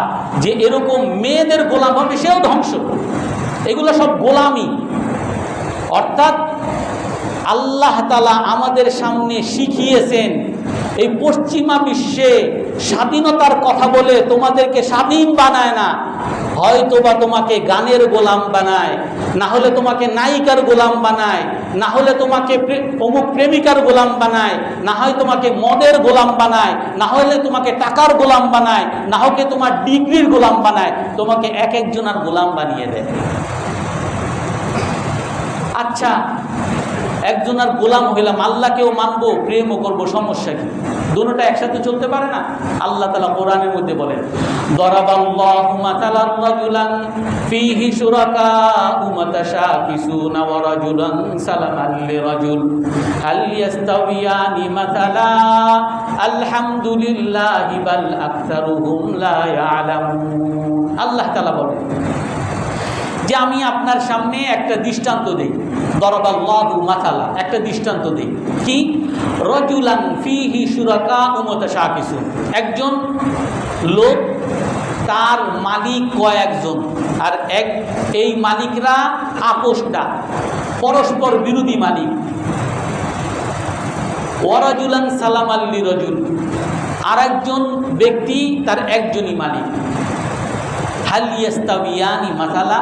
যে এরকম মেয়েদের গোলাম হবে সেও ধ্বংস। এগুলো সব গোলামি। অর্থাৎ আল্লাহ তাআলা আমাদের সামনে শিখিয়েছেন এই পশ্চিমা বিশ্বে স্বাধীনতার কথা বলে তোমাদেরকে স্বাধীন বানায় না, হয়তোবা তোমাকে গানের গোলাম বানায়, না হলে তোমাকে নায়িকার গোলাম বানায়, না হলে তোমাকে অমুক প্রেমিকার গোলাম বানায়, না হয় তোমাকে মদের গোলাম বানায়, না হলে তোমাকে টাকার গোলাম বানায়, না হলে তোমার ডিগ্রির গোলাম বানায়, তোমাকে এক একজনের গোলাম বানিয়ে দেয়। আচ্ছা, একজনের গোলাম হইলাম, আল্লাহকেও মানবো, প্রেমও করবো, সমস্যা কি? দুটোটা একসাথে চলতে পারে না। আল্লাহ তাআলা কোরআনের মধ্যে বলেন, দরাবাল্লাহু মাতালান রাজুলান ফীহি শুরাকাউ মুতাশাকিসুনা ওয়া রাজুলান সালামান লিরাজুল হাল ইয়াস্তাওয়ানি মাতালা আলহামদুলিল্লাহি বাল আকতারুহুম লা ইয়ালামুন। আল্লাহ তাআলা বলেন যে আমি আপনার সামনে একটা দৃষ্টান্ত দেই, দরাবাল্লাহু মাতালা, একটা দৃষ্টান্ত দেই। কি? রাজুলান ফীহি শুরাকাউ মুতাশাকিসুন, একজন লোক, তার মালিক কয়েকজন, আর এই মালিকরা আপোষটা পরস্পর বিরোধী মালিক। ওয়ারাজুলান সালামান লিরাজুল, আর একজন ব্যক্তি, তার একজনই মালিক। হাল ইয়াস্তাবিয়ানি মাসালা,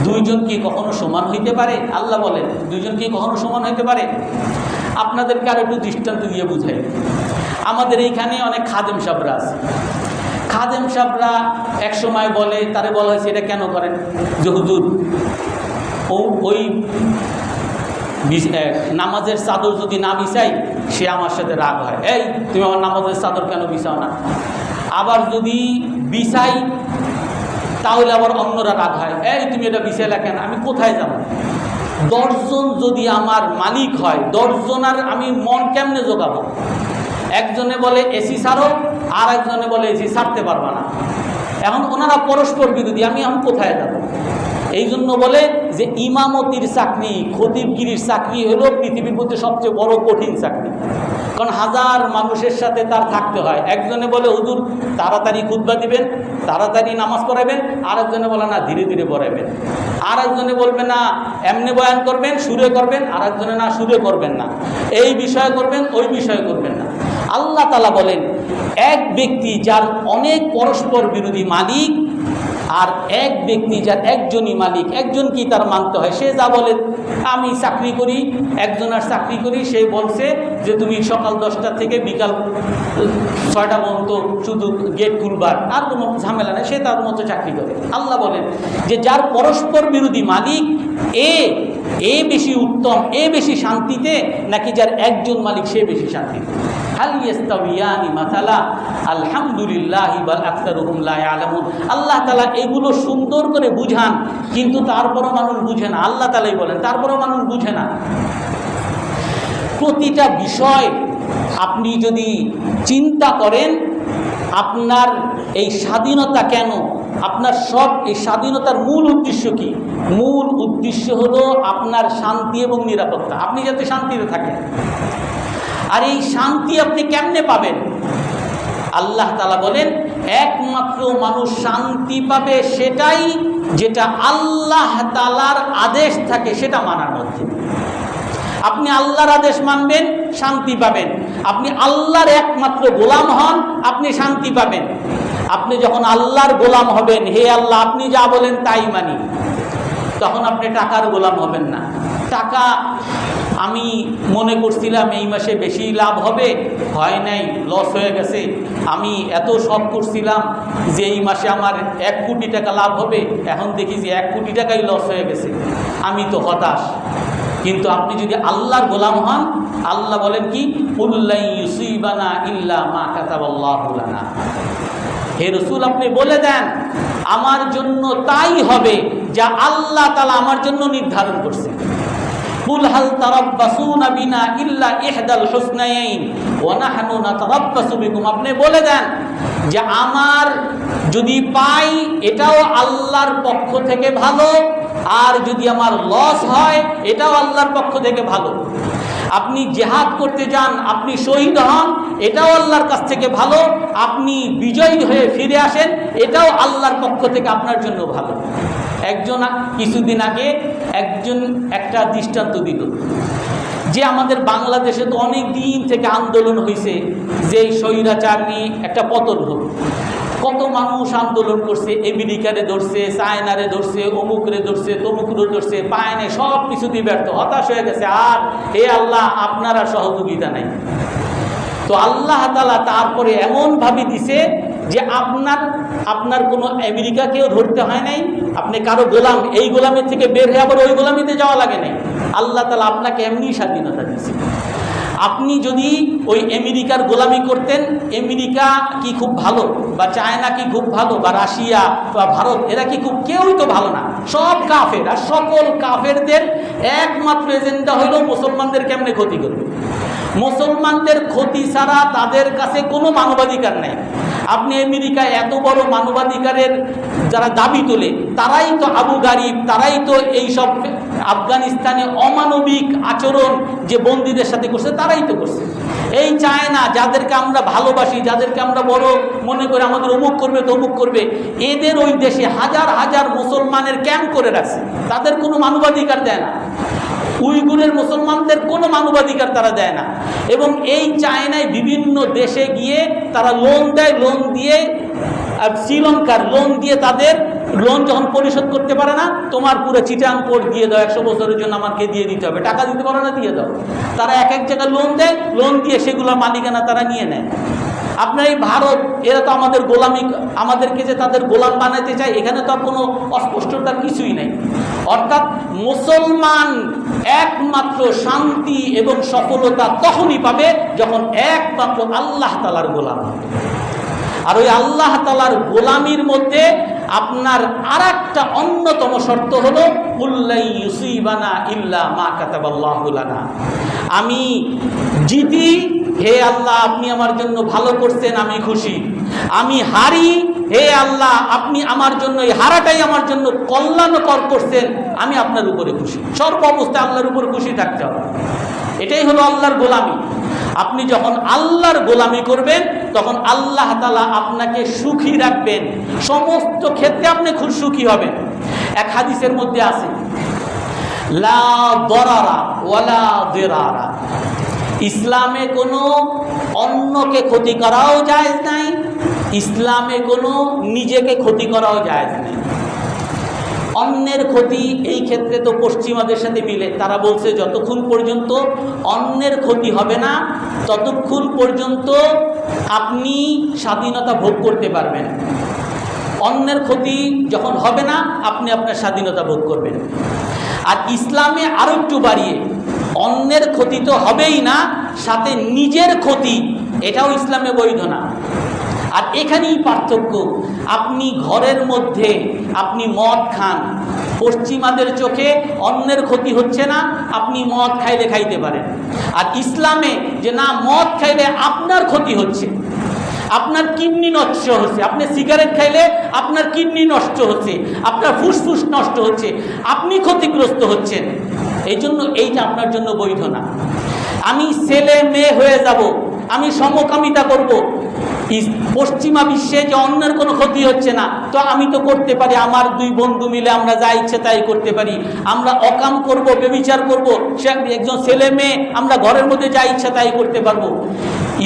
দুইজন কি কখনো সমান হইতে পারে? আল্লাহ বলেন দুইজন কি কখনো সমান হইতে পারে? আপনাদেরকে আর একটু দৃষ্টান্ত দিয়ে বুঝাই। আমাদের এইখানে অনেক খাদেম সাহেবরা আছে। খাদেম সাহেবরা এক সময় বলে, তারে বলা হয়েছে এটা কেন করেন, যে হুজুর ওই নামাজের চাদর যদি না বিছাই সে আমার সাথে রাগ হয়, এই তুমি আমার নামাজের চাদর কেন বিছাও না? আবার যদি বিছাই তাহলে আবার অন্যরা রাগ হয়, এই তুমি এটা বিছাইলা কেন? আমি কোথায় যাব? 10 জন যদি আমার মালিক হয়, 10 জনের আমি মন কেমনে জোগাবো? একজনে বলে এসি ছাড়ো, আর একজনে বলে এসি ছাড়তে পারবা না। এখন ওনারা পরস্পর বিরোধী, আমি এখন কোথায় যাব? এই জন্য বলে যে ইমামতির চাকরি, খতিবগিরির চাকরি হলো পৃথিবীর মধ্যে সবচেয়ে বড় কঠিন চাকরি। কারণ হাজার মানুষের সাথে তার থাকতে হয়। একজনে বলে হুজুর তাড়াতাড়ি খুতবা দিবেন, তাড়াতাড়ি নামাজ পড়াবেন, আরেকজনে বলে না ধীরে ধীরে পড়াবেন, আরেকজনে বলবে না এমনি বয়ান করবেন, সুরে করবেন, আরেকজনে না সুরে করবেন না, এই বিষয় করবেন, ওই বিষয় করবেন না। আল্লাহ তাআলা বলেন এক ব্যক্তি যার অনেক পরস্পর বিরোধী মালিক, আর এক ব্যক্তি যার একজনই মালিক, একজন কি তার মানতে হয়? সে যা বলে, আমি চাকরি করি, একজনের চাকরি করি, সে বলছে যে তুমি সকাল 10টা থেকে বিকাল 6টা পর্যন্ত শুধু গেট খুলবার, আর কোনো ঝামেলা নেই, সে তার মতো চাকরি করে। আল্লাহ বলেন যে যার পরস্পর বিরোধী মালিক, এ বেশি উত্তম, এ বেশি শান্তিতে, নাকি যার একজন মালিক সে বেশি শান্তিতে? হাল ইয়াস্তাবিয়ানি মাসালা আলহামদুলিল্লাহি বাল আকতারুহুম লা ইয়ালামুন। আল্লাহ তাআলা এগুলো সুন্দর করে বুঝান, কিন্তু তারপরও মানুষ বুঝে না। আল্লাহ তাআলাই বলেন তারপরও মানুষ বুঝে না। প্রতিটা বিষয় আপনি যদি চিন্তা করেন, আপনার এই স্বাধীনতা কেন, আপনার সব এই স্বাধীনতার মূল উদ্দেশ্য কি? মূল উদ্দেশ্য হলো আপনার শান্তি এবং নিরাপত্তা, আপনি যাতে শান্তিতে থাকেন। আর এই শান্তি আপনি কেমনে পাবেন? আল্লাহ তাআলা বলেন একমাত্র মানুষ শান্তি পাবে সেটাই যেটা আল্লাহ তাআলার আদেশ থাকে সেটা মানার মধ্যে। আপনি আল্লাহর আদেশ মানবেন, শান্তি পাবেন। আপনি আল্লাহর একমাত্র গোলাম হন, আপনি শান্তি পাবেন। আপনি যখন আল্লাহর গোলাম হবেন, হে আল্লাহ আপনি যা বলেন তাই মানি, তখন আপনি টাকার গোলাম হবেন না। টাকা আমি মনে করছিলাম এই মাসে বেশি লাভ হবে, হয় নাই, লস হয়ে গেছে। আমি এত শখ করছিলাম যে এই মাসে আমার 1 কোটি টাকা লাভ হবে, এখন দেখি যে 1 কোটি টাকাই লস হয়ে গেছে, আমি তো হতাশ। কিন্তু আপনি যদি আল্লাহর গোলাম হন, আল্লাহ বলেন কি, কুল্লাই ইউসিবানা ইল্লা মা কাতাবাল্লাহু লানা। হে রাসূল, আপনি বলে দেন আমার জন্য তাই হবে যা আল্লাহ তাআলা আমার জন্য নির্ধারণ করছে। কুল হাল তারাব্বাসুনা বিনা ইল্লা ইহদাল হুসনাইন ওয়া নাহনু নাতারাব্বাসু বিকুম। আপনি বলে দেন যে আমার যদি পাই এটাও আল্লাহর পক্ষ থেকে ভালো, আর যদি আমার লস হয় এটাও আল্লাহর পক্ষ থেকে ভালো। আপনি জিহাদ করতে যান, আপনি শহীদ হন, এটাও আল্লাহর কাছ থেকে ভালো। আপনি বিজয়ী হয়ে ফিরে আসেন, এটাও আল্লাহর পক্ষ থেকে আপনার জন্য ভালো। একজন কিছুদিন আগে একটা দৃষ্টান্ত দিল যে আমাদের বাংলাদেশে তো অনেক দিন থেকে আন্দোলন হয়েছে যে স্বৈরাচার নিয়ে একটা পতন হোক। কত মানুষ আন্দোলন করছে, আমেরিকারে ধরছে, চায়নারে ধরছে, অমুকরে ধরছে, তমুকরে ধরছে, পায় নাই, সব কিছুতেই ব্যর্থ, হতাশ হয়ে গেছে। আর হে আল্লাহ, আপনার আর সহযোগিতা নাই। তো আল্লাহ তাআলা তারপরে এমনভাবে দিছে যে আপনার কোনো আমেরিকাকেও ধরতে হয় নাই, আপনি কারো গোলাম, এই গোলামের থেকে বের হয়ে আবার ওই গোলামিতে যাওয়া লাগে নাই। আল্লাহ তাআলা আপনাকে এমনি স্বাধীনতা দিয়েছে। আপনি যদি ওই আমেরিকার গোলামি করতেন, আমেরিকা কি খুব ভালো, বা চায়না কি খুব ভালো, বা রাশিয়া বা ভারত, এরা কি খুব, কেউই তো ভালো না, সব কাফের। আর সকল কাফেরদের একমাত্র এজেন্ডা হইল মুসলমানদের কেমনে ক্ষতি করবে। মুসলমানদের ক্ষতি ছাড়া তাদের কাছে কোনো মানবাধিকার নাই। আপনি আমেরিকায় এত বড় মানবাধিকারের যারা দাবি তোলে, তারাই তো আবু গারিব, তারাই তো এইসব আফগানিস্তানে অমানবিক আচরণ যে বন্দীদের সাথে করছে, তারাই তো করছে। এই চায়না, যাদেরকে আমরা ভালোবাসি, যাদেরকে আমরা বড় মনে করে আমাদের অমুক করবে তমুক করবে, এদের ওই দেশে হাজার হাজার মুসলমানের ক্যাম্প করে রাখছে, তাদের কোনো মানবাধিকার দেয় না। উইগুরের মুসলমানদের কোনো মানবাধিকার তারা দেয় না। এবং এই চায়নায় বিভিন্ন দেশে গিয়ে তারা লোন দেয়, লোন দিয়ে শ্রীলঙ্কার লোন দিয়ে, তাদের লোন যখন পরিশোধ করতে পারে না, তোমার পুরো চিটাং পোর্ট দিয়ে দাও, 100 বছরের জন্য আমাকে দিয়ে দিতে হবে, টাকা দিতে পারো না, দিয়ে দাও। তারা এক এক জায়গায় লোন দেয়, লোন দিয়ে সেগুলোর মালিকানা তারা নিয়ে নেয়। আপনার এই ভারত, এরা তো আমাদের গোলামি, আমাদেরকে যে তাদের গোলাম বানাতে চায়, এখানে তো আর কোনো অস্পষ্টতার কিছুই নাই। অর্থাৎ মুসলমান একমাত্র শান্তি এবং সফলতা তখনই পাবে যখন একমাত্র আল্লাহ তাআলার গোলাম হবে। আর ওই আল্লাহ তাআলার গোলামির মধ্যে আপনার আরেকটা অন্যতম শর্ত হলো কুল্লাই ইউসিবানা ইল্লা মা কাতাবাল্লাহু লানা। আমি জিতি, হে আল্লাহ আপনি আমার জন্য ভালো করছেন, আমি খুশি। আমি হারি, হে আল্লাহ আপনি আমার জন্য, এই হারাটাই আমার জন্য কল্যাণকর করছেন, আমি আপনার উপরে খুশি। সর্ব অবস্থায় আল্লাহর উপর খুশি থাকতে হবে। এটাই হলো আল্লাহর গোলামি। আপনি যখন আল্লাহর গোলামি করবেন, তখন আল্লাহ তাআলা আপনাকে সুখী রাখবেন, সমস্ত ক্ষেত্রে আপনি খুব সুখী হবেন। এক হাদিসের মধ্যে আছে, লা দরারা ওয়ালা দিরারা। ইসলামে কোনো অন্যকে ক্ষতি করাও জায়েজ নাই, ইসলামে কোনো নিজেকে ক্ষতি করাও জায়েজ নাই। অন্যের ক্ষতি, এই ক্ষেত্রে তো পশ্চিমাদের সাথে মিলে, তারা বলছে যতক্ষণ পর্যন্ত অন্যের ক্ষতি হবে না ততক্ষণ পর্যন্ত আপনি স্বাধীনতা ভোগ করতে পারবেন। অন্যের ক্ষতি যখন হবে না, আপনি আপনার স্বাধীনতা ভোগ করবেন। আর ইসলামে আরো একটু বাড়িয়ে, অন্যের ক্ষতি তো হবেই না, সাথে নিজের ক্ষতি, এটাও ইসলামে বৈধ না। আর এখানেই পার্থক্য। আপনি ঘরের মধ্যে আপনি মদ খান, পশ্চিমাদের চোখে অন্যের ক্ষতি হচ্ছে না, আপনি মদ খাইলে খাইতে পারেন। আর ইসলামে যে না, মদ খাইলে আপনার ক্ষতি হচ্ছে, আপনার কিডনি নষ্ট হচ্ছে, আপনি সিগারেট খাইলে আপনার কিডনি নষ্ট হচ্ছে, আপনার ফুসফুস নষ্ট হচ্ছে, আপনি ক্ষতিগ্রস্ত হচ্ছেন। এই জন্য এইটা আপনার জন্য বৈধ না। আমি ছেলে মেয়ে হয়ে যাব, আমি সমকামিতা করব, পশ্চিমা বিশ্বে যে অন্যের কোনো ক্ষতি হচ্ছে না, তো আমি তো করতে পারি, আমার 2 বন্ধু মিলে আমরা যা ইচ্ছে তাই করতে পারি। আমরা অকাম করব, ব্যভিচার করব, সে একজন ছেলে মেয়ে, আমরা ঘরের মধ্যে যা ইচ্ছা তাই করতে পারবো।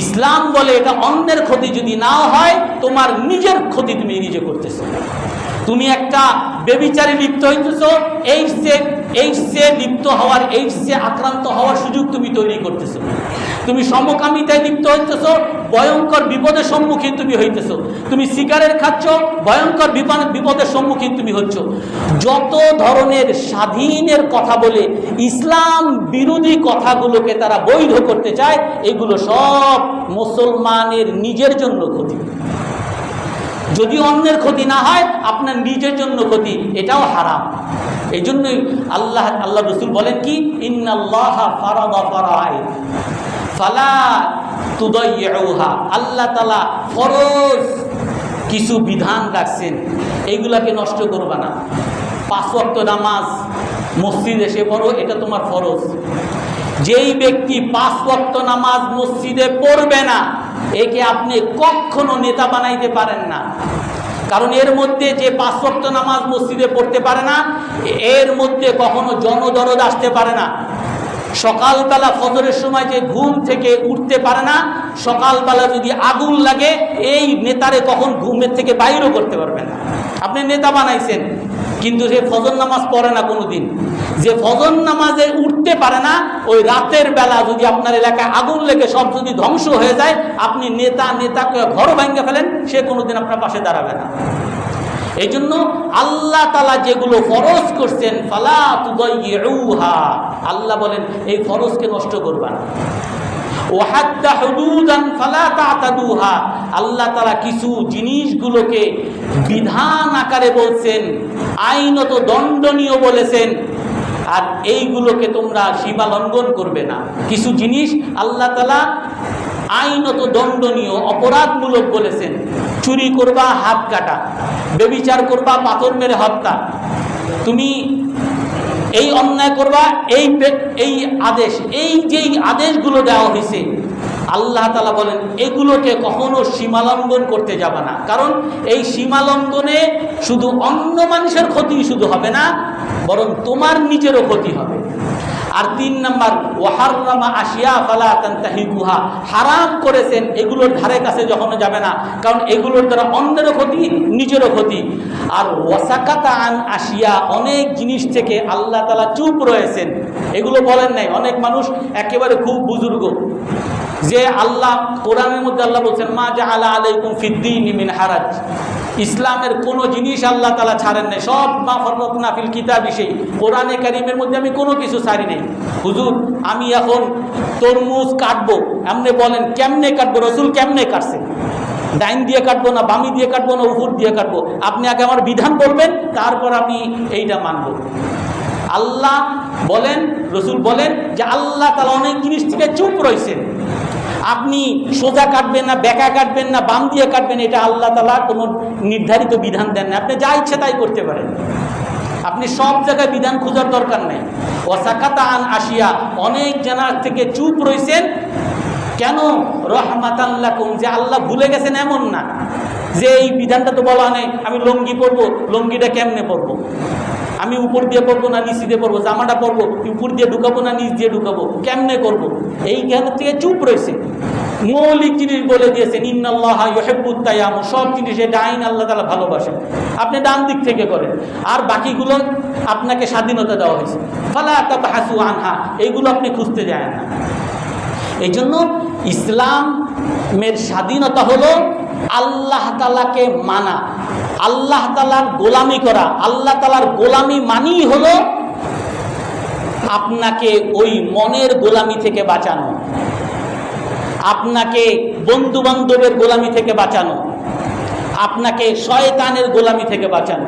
ইসলাম বলে এটা অন্যের ক্ষতি যদি না হয়, তোমার নিজের ক্ষতি তুমি নিজে করতেছো। তুমি একটা বেবিচারে লিপ্ত হইতেছো, এইডসে লিপ্ত হওয়ার, এইডসে আক্রান্ত হওয়ার সুযোগ তুমি তৈরি করতেছো। তুমি সমকামিতায় লিপ্ত হইতেছো, ভয়ঙ্কর বিপদের সম্মুখীন তুমি হইতেছো। তুমি সিগারেট খাচ্ছ, ভয়ঙ্কর বিপদের সম্মুখীন তুমি হচ্ছ। যত ধরনের স্বাধীনের কথা বলে ইসলাম বিরোধী কথাগুলোকে তারা বৈধ করতে চায়, এগুলো সব মুসলমানের নিজের জন্য ক্ষতি। যদি অন্যের ক্ষতি না হয়, আপনার নিজের জন্য ক্ষতি, এটাও হারাম। এই জন্যই আল্লাহ রাসূল বলেন কি, ইন্নাল্লাহা ফারাদা ফারাইদ ফালা তুদাইয়ুহা। আল্লাহ তাআলা ফরজ কিছু বিধান রাখছেন, এইগুলাকে নষ্ট করবা না। 5 ওয়াক্ত নামাজ মসজিদে এসে পড়ো, এটা তোমার ফরজ। যেই ব্যক্তি 5 ওয়াক্ত নামাজ মসজিদে পড়বে না, একে আপনি কখনো নেতা বানাইতে পারেন না। কারণ এর মধ্যে যে 5 ওয়াক্ত নামাজ মসজিদে পড়তে পারে না, এর মধ্যে কখনো জনদরদ আসতে পারে না। সকালবেলা ফজরের সময় যে ঘুম থেকে উঠতে পারে না, সকালবেলা যদি আগুন লাগে, এই নেতারে কখন ঘুমের থেকে বাইরও করতে পারবে না। আপনি নেতা বানাইছেন, কিন্তু সে ফজর নামাজ পড়ে না কোনোদিন। যে ফজর নামাজে উঠতে পারে না, ওই রাতের বেলা যদি আপনার এলাকায় আগুন লেগে সব যদি ধ্বংস হয়ে যায়, আপনি নেতাকে ঘর ভাঙিয়ে ফেলেন, সে কোনোদিন আপনার পাশে দাঁড়াবে না। এই জন্য আল্লাহ তাআলা যেগুলো ফরজ করছেন, ফালা তুদাইয়ুহা, আল্লাহ বলেন এই ফরজকে নষ্ট করবা না। ওয়াহাদ্দা হুদুদান ফালা তা'তাদুহা, আল্লাহ তাআলা কিছু জিনিসগুলোকে বিধান আকারে বলছেন, আইনত দণ্ডনীয় বলেছেন, আর এইগুলোকে তোমরা সীমা লঙ্ঘন করবে না। কিছু জিনিস আল্লাহ তাআলা আইনত দণ্ডনীয়, অপরাধমূলক বলেছেন। চুরি করবা, হাত কাটা; ব্যভিচার করবা, পাথর মেরে হত্যা; তুমি এই অন্যায় করবা, এই আদেশ, এই যেই আদেশগুলো দেওয়া হয়েছে, আল্লাহ তাআলা বলেন এগুলোকে কখনো সীমালঙ্ঘন করতে যাবে না। কারণ এই সীমালঙ্ঘনে শুধু অন্য মানুষের ক্ষতি শুধু হবে না, বরং তোমার নিজেরও ক্ষতি হবে। আর 3 নাম্বার, ওয়াহাররামা আশিয়া ফালা তানতাহিকুহা, হারাম করেছেন, এগুলোর ধারে কাছে যখন যাবে না, কারণ এগুলোর দ্বারা অন্যেরও ক্ষতি, নিজেরও ক্ষতি। আর ওয়াসাকাতা আন আশিয়া, অনেক জিনিস থেকে আল্লাহ তাআলা চুপ রয়েছেন, এগুলো বলেন নাই। অনেক মানুষ একেবারে খুব বুজুর্গ, যে আল্লাহ কোরআনের মধ্যে আল্লাহ বলছেন, মা জাআলা আলাইকুম ফিদ্দীনি মিন হারাজ, ইসলামের কোনো জিনিস আল্লাহ তাআলা ছাড়েন নাই, সব মা ফাররাতনা ফিল কিতাবি শাই, কোরআনে কারীমের মধ্যে আমি কোনো কিছু ছাড়ি নাই। হুজুর আমি এখন তরমুজ কাটবো, আপনি বলেন কেমনে কাটবো? রাসূল কেমনে কাটছে? ডাইন দিয়ে কাটবো না, বামি দিয়ে কাটবো না, উপর দিয়ে কাটবো? আপনি আগে আমার বিধান বলবেন, তারপর আমি এইটা মানব। আল্লাহ বলেন, রাসূল বলেন যে আল্লাহ তাআলা অনেক জিনিস থেকে চুপ রয়েছেন। আপনি সোজা কাটবেন না, বেঁকা কাটবেন না, বাম দিয়ে কাটবেন, এটা আল্লাহ তাআলা কোনো নির্ধারিত বিধান দেন না। আপনি যা ইচ্ছে তাই করতে পারেন, আপনি সব জায়গায় বিধান খোঁজার দরকার নেই। ওয়াসাকাতা আন আশিয়া, অনেক জানার থেকে চুপ রয়েছেন। কেন? রহমাতান লাকুম, যে আল্লাহ ভুলে গেছেন এমন না, যে এই বিধানটা তো বলা নেই আমি লুঙ্গি পরবো, লুঙ্গিটা কেমনে পরবো? আমি উপর দিয়ে পরবো না নিচ দিয়ে পরবো? জামাটা পরবো, উপর দিয়ে ঢুকাবো না নিচ দিয়ে ঢুকাবো? কেমনে করবো? এই জ্ঞান থেকে চুপ রয়েছে। মৌলিক জিনিস বলে দিয়েছেন, ইন্নাল্লাহা ইউহিব্বুত তায়াম্মুম, সব জিনিস এটা আইন আল্লাহ তাআলা ভালোবাসেন, আপনি ডান দিক থেকে করেন। আর বাকিগুলো আপনাকে স্বাধীনতা দেওয়া হয়েছে, ফালা তাবহাসু আনহা, এইগুলো আপনি খুঁজতে যায় না। এই জন্য ইসলামের স্বাধীনতা হলো আল্লাহ তাআলাকে মানা, আল্লাহ তাআলার গোলামি করা। আল্লাহ তাআলার গোলামি মানেই হলো আপনাকে ওই মনের গোলামি থেকে বাঁচানো, আপনাকে বন্ধু বান্ধবের গোলামি থেকে বাঁচানো, আপনাকে শয়তানের গোলামি থেকে বাঁচানো।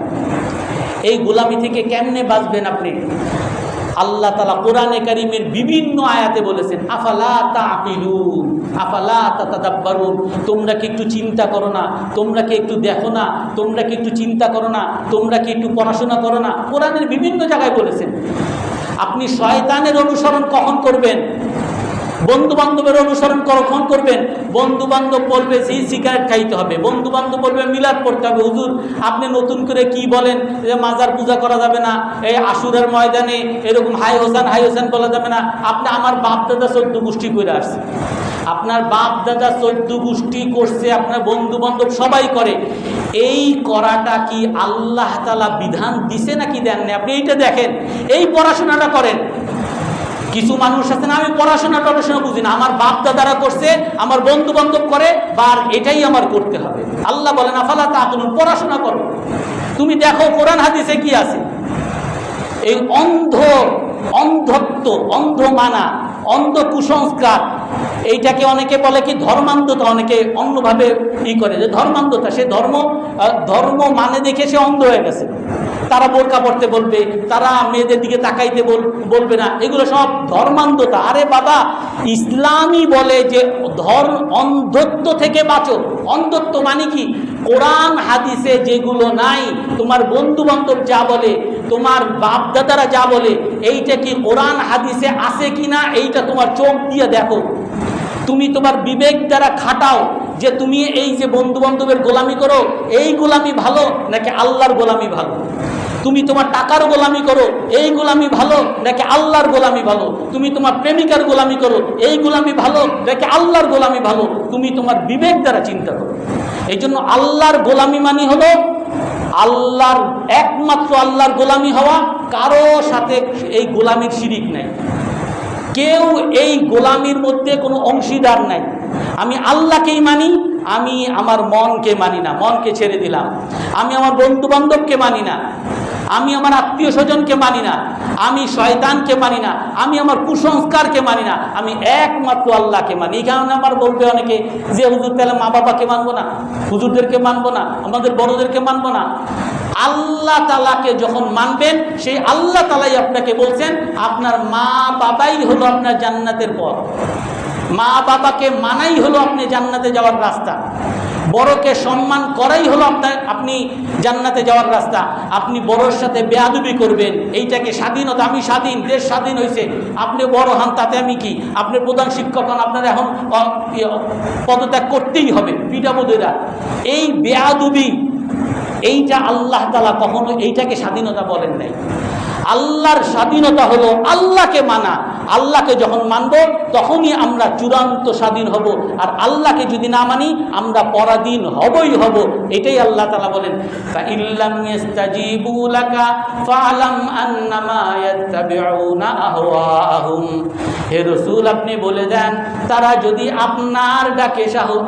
এই গোলামি থেকে কেমনে বাঁচবেন আপনি? আল্লাহ তাআলা কোরআনে কারীমের বিভিন্ন আয়াতে বলেছেন, আফালা তাআকিলুন, আফালা তাতাদাব্বারুন, তোমরা কি একটু চিন্তা করো না? তোমরা কি একটু দেখো না? তোমরা কি একটু চিন্তা করো না? তোমরা কি একটু পড়াশোনা করো না? কোরআনের বিভিন্ন জায়গায় বলেছেন। আপনি শয়তানের অনুসরণ কখন করবেন? বন্ধু বান্ধবের অনুসরণ কখন করবেন? বন্ধু বান্ধব বলবে সিগারেট খাইতে হবে, বন্ধু বান্ধব বলবে মিলাদ পড়তে হবে। হুজুর আপনি নতুন করে কি বলেন যে মাজার পূজা করা যাবে না, এই আশুরার ময়দানে এরকম হাই হোসেন বলা যাবে না। আপনি আমার বাপ দাদা 14 গোষ্ঠী করে আসছে, আপনার বাপ দাদা 14 গোষ্ঠী করছে, আপনার বন্ধু বান্ধব সবাই করে, এই করাটা কি আল্লাহ তাআলা বিধান দিছে নাকি দেন না? আপনি এইটা দেখেন, এই পড়াশোনাটা করেন। কিছু মানুষ আছে না, আমি পড়াশোনা বুঝি না, আমার বাপ দাদারা করছে, আমার বন্ধু বান্ধব করে, বা এটাই আমার করতে হবে। আল্লাহ বলেন আফালা তাআকিলুন, পড়াশোনা করো, তুমি দেখো কোরআন হাদিসে কি আছে। এই অন্ধত্ব, অন্ধ মানা, অন্ধ কুসংস্কার, এইটাকে অনেকে বলে কি ধর্মান্ধতা, অনেকে অন্যভাবে করে যে ধর্মান্ধতা, সে ধর্ম মানে দেখে সে অন্ধ হয়ে গেছে। তারা বোরকা পড়তে বলবে, তারা মেয়েদের দিকে তাকাইতে বলবে না, এগুলো সব ধর্মান্ধতা। আরে বাবা, ইসলামই বলে যে অন্ধত্ব থেকে বাঁচো। অন্ধত্ব মানে কি? কোরআন হাদিসে যেগুলো নাই, তোমার বন্ধু বান্ধব যা বলে, তোমার বাপ দাদারা যা বলে, এইটা কি কোরআন হাদিসে আছে কিনা এইটা তোমার চোখ দিয়ে দেখো। তুমি তোমার বিবেক দ্বারা খাটাও যে তুমি এই যে বন্ধু বান্ধবের গোলামি করো, এই গোলামি ভালো নাকি আল্লাহর গোলামি ভালো। তুমি তোমার টাকার গোলামি করো, এই গোলামি ভালো নাকি আল্লাহর গোলামি ভালো। তুমি তোমার প্রেমিকার গোলামি করো, এই গোলামি ভালো নাকি আল্লাহর গোলামি ভালো। তুমি তোমার বিবেক দ্বারা চিন্তা করো। এই জন্য আল্লাহর গোলামি মানে হলো আল্লাহর, একমাত্র আল্লাহর গোলামি হওয়া, কারো সাথে এই গোলামির শিরিক নাই, কেউ এই গোলামির মধ্যে কোনো অংশীদার নাই। আমি আল্লাহকেই মানি, আমি আমার মনকে মানি না, মনকে ছেড়ে দিলাম। আমি আমার বন্ধু বান্ধবকে মানি না, আমি আমার আত্মীয় স্বজনকে মানি না, আমি শয়তানকে মানি না, আমি আমার কুসংস্কারকে মানি না, আমি একমাত্র আল্লাহকে মানি। এই কারণে আমার বলবে অনেকে যে হুজুর তাহলে মা বাবাকে মানবো না, হুজুরদেরকে মানবো না, আমাদের বড়দেরকে মানবো না। আল্লাহ তাআলাকে যখন মানবেন, সেই আল্লাহ তাআলাই আপনাকে বলছেন আপনার মা বাবাই হলো আপনার জান্নাতের পথ। মা বাবাকে মানাই হলো আপনি জান্নাতে যাওয়ার রাস্তা। বড়কে সম্মান করাই হলো আপনি জান্নাতে যাওয়ার রাস্তা। আপনি বড়র সাথে বেয়াদবি করবেন, এইটাকে স্বাধীনতা, আমি স্বাধীন, দেশ স্বাধীন হয়েছে, আপনি বড় হন তাতে আমি কি? আপনি প্রধান শিক্ষক হন, আপনার এখন পদত্যাগ করতেই হবে, পিঠাবোধেরা। এই বেয়াদবি, এইটা আল্লাহ তাআলা কখনো এইটাকে স্বাধীনতা বলেন নাই। আল্লাহর স্বাধীনতা হলো আল্লাহকে মানা। আল্লাহকে যখন মানব তখনই আমরা চূড়ান্ত স্বাধীন হব। আর আল্লাহকে যদি না মানি আমরা পরাধীন হবই হব। এটাই আল্লাহ তাআলা বলেন, ফাইল্লাম ইস্তাজিবু লাকা ফাআলাম আন্নামা ইয়াত্তাবিউনা আহওয়াহুম। হে রাসূল, আপনি বলে দেন, তারা যদি আপনার ডাকে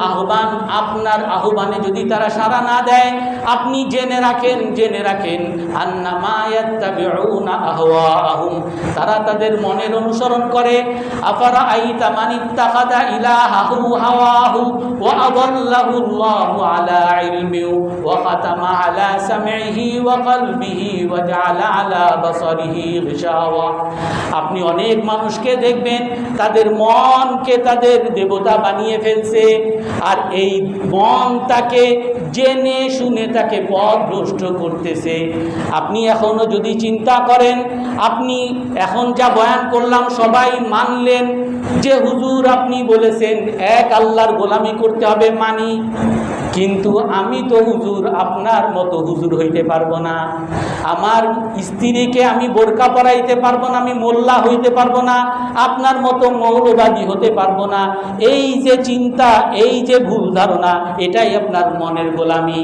আহ্বান, আপনার আহ্বানে যদি তারা সাড়া না দেয়, আপনি জেনে রাখেন আন্নামা ইয়াত্তাবিউনা আহওয়াহুম, তারা তাদের মনের অনুসরণ করে। আফারা আইতা মান ইত্তাখাযা ইলাহাহু হাওয়াহু ওয়া আদাল্লাহু আল্লাহু আলা ইলমি ওয়া খাতামা আলা সামইহি ওয়া কলবিহি ওয়া জাআলা আলা বাসারিহি গিশাওয়া। আপনি অনেক মানুষকে দেখবেন তাদের মনকে তাদের দেবতা বানিয়ে ফেলছে, আর এই মন তাকে জেনে শুনে তাকে পথভ্রষ্ট করতেছে। আপনি এখনো যদি চিন্তা করেন, আপনি এখন যা বয়ান করলাম সবাই মানলেন যে হুজুর আপনি বলেছেন এক আল্লাহর গোলামি করতে হবে, মানি, কিন্তু আমি তো হুজুর আপনার মতো হুজুর হইতে পারবো না, আমার স্ত্রীকে আমি বোরকা পরাইতে পারবো না, আমি মোল্লা হইতে পারবো না, আপনার মতো মৌলবাদী হতে পারবো না। এই যে চিন্তা, এই যে ভুল ধারণা, এটাই আপনার মনের গোলামি।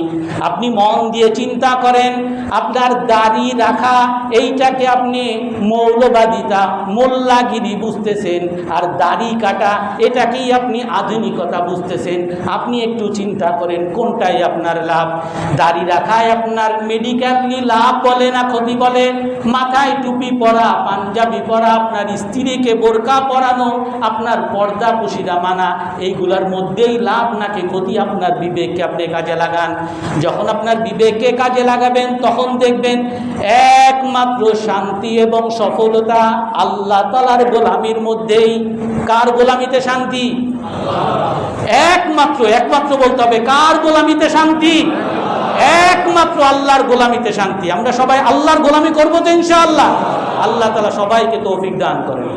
আপনি মন দিয়ে চিন্তা করেন, আপনার দাড়ি রাখা এইটাকে আপনি মৌলবাদিতা, মোল্লাগিরি বুঝতেছেন, আর দাড়ি কাটা এটাকেই আপনি আধুনিকতা বুঝতেছেন। আপনি একটু চিন্তা করেন কোনটাই আপনার লাভ? দাড়ি রাখায় আপনার মেডিকেলি লাভ বলে না ক্ষতি বলে? মাথায় টুপি পরা, পাঞ্জাবি পরা, আপনার স্ত্রীকে বোরকা পরানো, আপনার পর্দা পুশিদা মানা, এইগুলোর মধ্যেই লাভ নাকি ক্ষতি? আপনার বিবেককে আপনি কাজে লাগান। যখন আপনার বিবেককে কাজে লাগাবেন তখন দেখবেন একমাত্র শান্তি এবং সফলতা আল্লাহ তাআলার গোলামির মধ্যেই। কার গোলামিতে শান্তি? একমাত্র বলতে হবে কার গোলামিতে শান্তি? একমাত্র আল্লাহর গোলামিতে শান্তি। আমরা সবাই আল্লাহর গোলামি করবো তো ইনশাআল্লাহ। আল্লাহ তাআলা সবাইকে তৌফিক দান করেন।